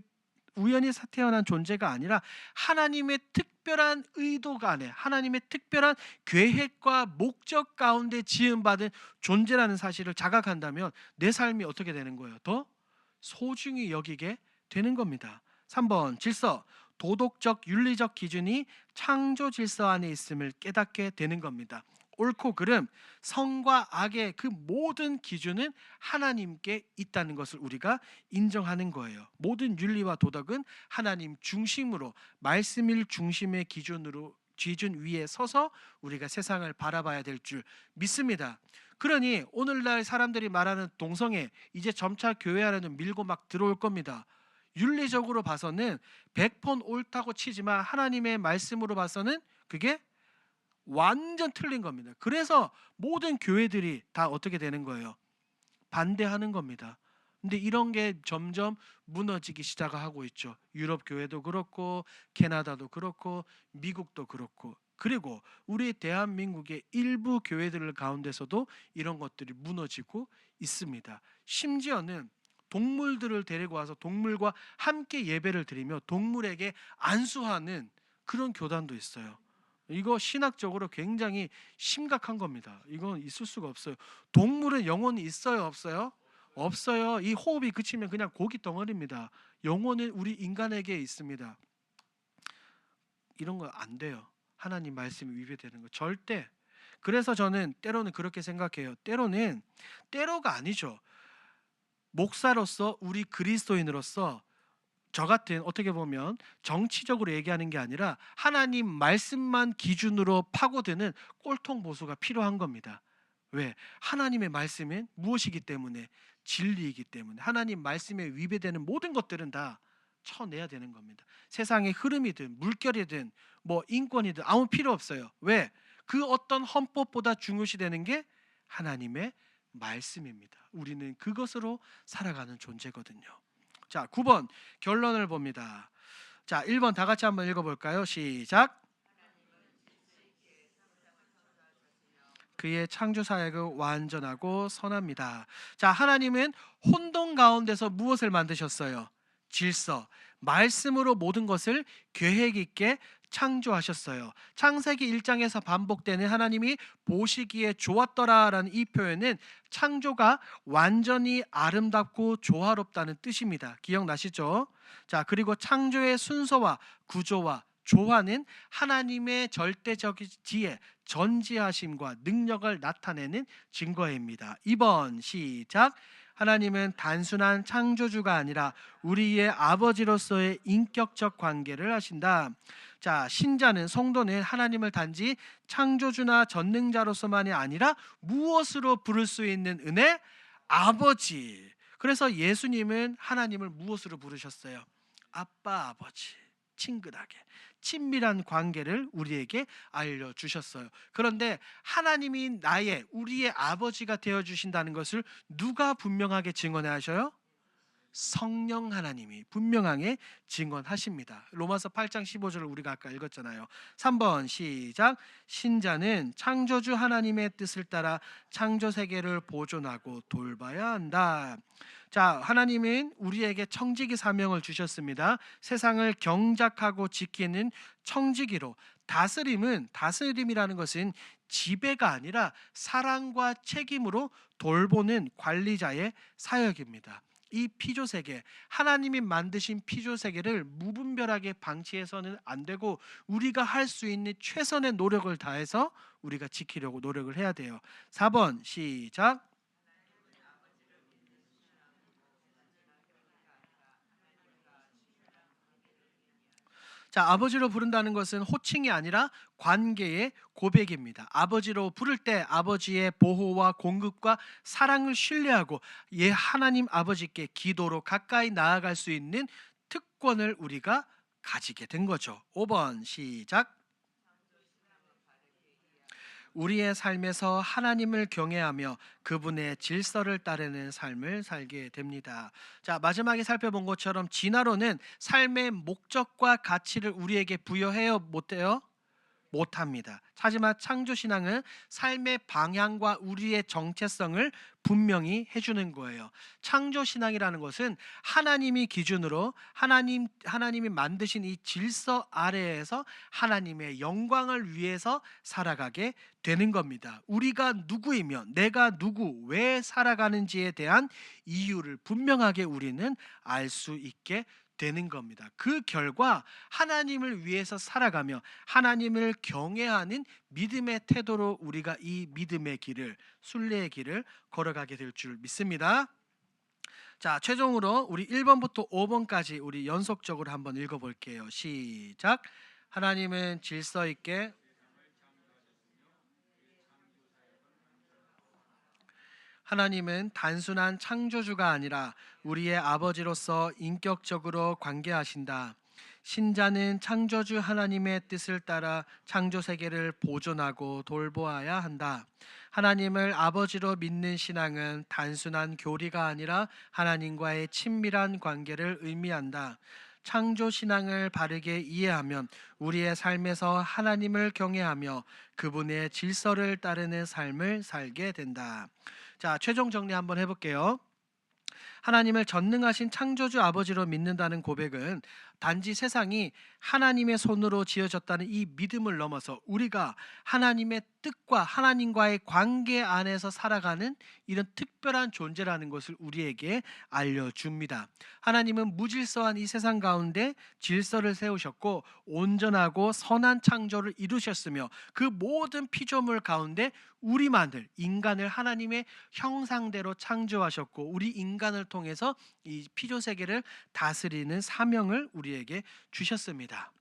우연히 태어난 존재가 아니라 하나님의 특별한 의도가 안에 하나님의 특별한 계획과 목적 가운데 지음받은 존재라는 사실을 자각한다면 내 삶이 어떻게 되는 거예요? 더 소중히 여기게 되는 겁니다. 3번 질서, 도덕적 윤리적 기준이 창조 질서 안에 있음을 깨닫게 되는 겁니다. 옳고 그름, 선과 악의 그 모든 기준은 하나님께 있다는 것을 우리가 인정하는 거예요. 모든 윤리와 도덕은 하나님 중심으로 말씀일 중심의 기준 위에 서서 우리가 세상을 바라봐야 될 줄 믿습니다. 그러니 오늘날 사람들이 말하는 동성애 이제 점차 교회 안에는 밀고 막 들어올 겁니다. 윤리적으로 봐서는 100번 옳다고 치지만 하나님의 말씀으로 봐서는 그게 완전 틀린 겁니다. 그래서 모든 교회들이 다 어떻게 되는 거예요? 반대하는 겁니다. 근데 이런 게 점점 무너지기 시작하고 있죠. 유럽 교회도 그렇고 캐나다도 그렇고 미국도 그렇고 그리고 우리 대한민국의 일부 교회들 가운데서도 이런 것들이 무너지고 있습니다. 심지어는 동물들을 데리고 와서 동물과 함께 예배를 드리며 동물에게 안수하는 그런 교단도 있어요. 이거 신학적으로 굉장히 심각한 겁니다. 이건 있을 수가 없어요. 동물은 영혼이 있어요, 없어요? 없어요. 이 호흡이 그치면 그냥 고기 덩어리입니다. 영혼은 우리 인간에게 있습니다. 이런 거 안 돼요. 하나님 말씀이 위배되는 거 절대. 그래서 저는 때로는 그렇게 생각해요. 때로가 아니죠. 목사로서 우리 그리스도인으로서 저 같은 어떻게 보면 정치적으로 얘기하는 게 아니라 하나님 말씀만 기준으로 파고드는 꼴통 보수가 필요한 겁니다. 왜? 하나님의 말씀은 무엇이기 때문에? 진리이기 때문에 하나님 말씀에 위배되는 모든 것들은 다 쳐내야 되는 겁니다. 세상의 흐름이든 물결이든 뭐 인권이든 아무 필요 없어요. 왜? 그 어떤 헌법보다 중요시 되는 게 하나님의 말씀입니다. 우리는 그것으로 살아가는 존재거든요. 자, 9번 결론을 봅니다. 자, 1번 다 같이 한번 읽어볼까요? 시작. 그의 창조 사역은 완전하고 선합니다. 자, 하나님은 혼돈 가운데서 무엇을 만드셨어요? 질서, 말씀으로 모든 것을 계획 있게 창조하셨어요. 창세기 1장에서 반복되는 하나님이 보시기에 좋았더라라는 이 표현은 창조가 완전히 아름답고 조화롭다는 뜻입니다. 기억나시죠? 자, 그리고 창조의 순서와 구조와 조화는 하나님의 절대적인 지혜, 전지하심과 능력을 나타내는 증거입니다. 2번 시작. 하나님은 단순한 창조주가 아니라 우리의 아버지로서의 인격적 관계를 하신다. 자, 신자는 성도는 하나님을 단지 창조주나 전능자로서만이 아니라 무엇으로 부를 수 있는 은혜? 아버지. 그래서 예수님은 하나님을 무엇으로 부르셨어요? 아빠, 아버지. 친근하게 친밀한 관계를 우리에게 알려주셨어요. 그런데 하나님이 우리의 아버지가 되어주신다는 것을 누가 분명하게 증언해 하셔요? 성령 하나님이 분명하게 증언하십니다. 로마서 8장 15절을 우리가 아까 읽었잖아요. 3번 시작. 신자는 창조주 하나님의 뜻을 따라 창조 세계를 보존하고 돌봐야 한다. 자, 하나님은 우리에게 청지기 사명을 주셨습니다. 세상을 경작하고 지키는 청지기로. 다스림이라는 것은 지배가 아니라 사랑과 책임으로 돌보는 관리자의 사역입니다. 이 피조세계, 하나님이 만드신 피조세계를 무분별하게 방치해서는 안 되고 우리가 할 수 있는 최선의 노력을 다해서 우리가 지키려고 노력을 해야 돼요. 4번 시작. 자, 아버지로 부른다는 것은 호칭이 아니라 관계의 고백입니다. 아버지로 부를 때 아버지의 보호와 공급과 사랑을 신뢰하고 하나님 아버지께 기도로 가까이 나아갈 수 있는 특권을 우리가 가지게 된 거죠. 5번 시작. 우리의 삶에서 하나님을 경외하며 그분의 질서를 따르는 삶을 살게 됩니다. 자, 마지막에 살펴본 것처럼 진화론은 삶의 목적과 가치를 우리에게 부여해요, 못해요? 못합니다. 하지만 창조신앙은 삶의 방향과 우리의 정체성을 분명히 해주는 거예요. 창조신앙이라는 것은 하나님이 기준으로 하나님이 만드신 이 질서 아래에서 하나님의 영광을 위해서 살아가게 되는 겁니다. 우리가 누구이며 내가 누구, 왜 살아가는지에 대한 이유를 분명하게 우리는 알 수 있게 되는 겁니다. 그 결과 하나님을 위해서 살아가며 하나님을 경외하는 믿음의 태도로 우리가 이 믿음의 길을, 순례의 길을 걸어가게 될 줄 믿습니다. 자, 최종으로 우리 1번부터 5번까지 우리 연속적으로 한번 읽어볼게요. 시작. 하나님은 질서 있게 하나님은 단순한 창조주가 아니라 우리의 아버지로서 인격적으로 관계하신다. 신자는 창조주 하나님의 뜻을 따라 창조 세계를 보존하고 돌보아야 한다. 하나님을 아버지로 믿는 신앙은 단순한 교리가 아니라 하나님과의 친밀한 관계를 의미한다. 창조 신앙을 바르게 이해하면 우리의 삶에서 하나님을 경외하며 그분의 질서를 따르는 삶을 살게 된다. 자, 최종 정리 한번 해볼게요. 하나님을 전능하신 창조주 아버지로 믿는다는 고백은 단지 세상이 하나님의 손으로 지어졌다는 이 믿음을 넘어서 우리가 하나님의 뜻과 하나님과의 관계 안에서 살아가는 이런 특별한 존재라는 것을 우리에게 알려줍니다. 하나님은 무질서한 이 세상 가운데 질서를 세우셨고 온전하고 선한 창조를 이루셨으며 그 모든 피조물 가운데 우리만을 인간을 하나님의 형상대로 창조하셨고 우리 인간을 통해서 이 피조 세계를 다스리는 사명을 우리에게 주셨습니다.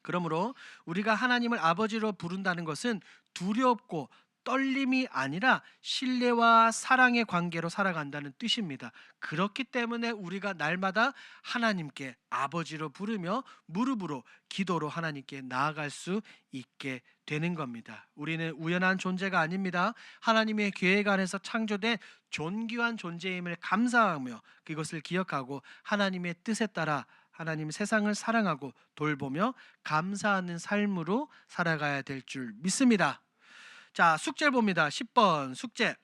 그러므로 우리가 하나님을 아버지로 부른다는 것은 두렵고 떨림이 아니라 신뢰와 사랑의 관계로 살아간다는 뜻입니다. 그렇기 때문에 우리가 날마다 하나님께 아버지로 부르며 무릎으로 기도로 하나님께 나아갈 수 있게 되는 겁니다. 우리는 우연한 존재가 아닙니다. 하나님의 계획 안에서 창조된 존귀한 존재임을 감사하며 그것을 기억하고 하나님의 뜻에 따라 하나님 세상을 사랑하고 돌보며 감사하는 삶으로 살아가야 될 줄 믿습니다. 자, 숙제를 봅니다. 10번 숙제.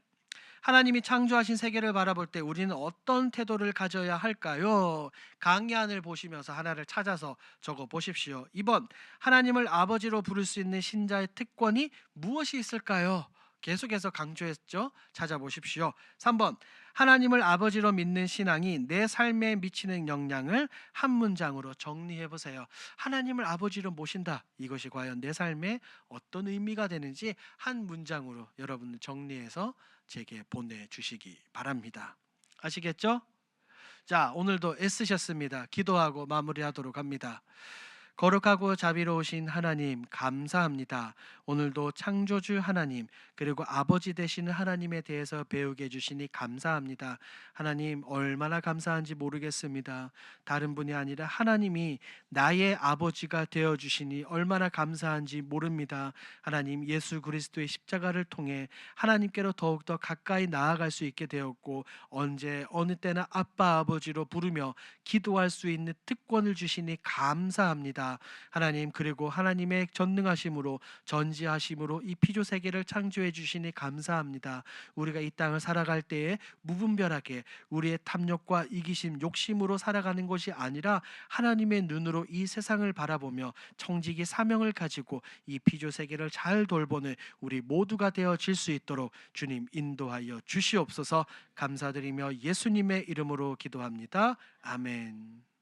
하나님이 창조하신 세계를 바라볼 때 우리는 어떤 태도를 가져야 할까요? 강의안을 보시면서 하나를 찾아서 적어 보십시오. 2번, 하나님을 아버지로 부를 수 있는 신자의 특권이 무엇이 있을까요? 계속해서 강조했죠. 찾아보십시오. 3번, 하나님을 아버지로 믿는 신앙이 내 삶에 미치는 영향을 한 문장으로 정리해 보세요. 하나님을 아버지로 모신다. 이것이 과연 내 삶에 어떤 의미가 되는지 한 문장으로 여러분 정리해서 제게 보내주시기 바랍니다. 아시겠죠? 자, 오늘도 애쓰셨습니다. 기도하고 마무리하도록 합니다. 거룩하고 자비로우신 하나님 감사합니다. 오늘도 창조주 하나님 그리고 아버지 되시는 하나님에 대해서 배우게 해주시니 감사합니다. 하나님 얼마나 감사한지 모르겠습니다. 다른 분이 아니라 하나님이 나의 아버지가 되어주시니 얼마나 감사한지 모릅니다. 하나님 예수 그리스도의 십자가를 통해 하나님께로 더욱더 가까이 나아갈 수 있게 되었고 언제 어느 때나 아빠 아버지로 부르며 기도할 수 있는 특권을 주시니 감사합니다. 하나님 그리고 하나님의 전능하심으로 전지하심으로 이 피조 세계를 창조해 주시니 감사합니다. 우리가 이 땅을 살아갈 때에 무분별하게 우리의 탐욕과 이기심, 욕심으로 살아가는 것이 아니라 하나님의 눈으로 이 세상을 바라보며 청지기 사명을 가지고 이 피조 세계를 잘 돌보는 우리 모두가 되어질 수 있도록 주님 인도하여 주시옵소서. 감사드리며 예수님의 이름으로 기도합니다. 아멘.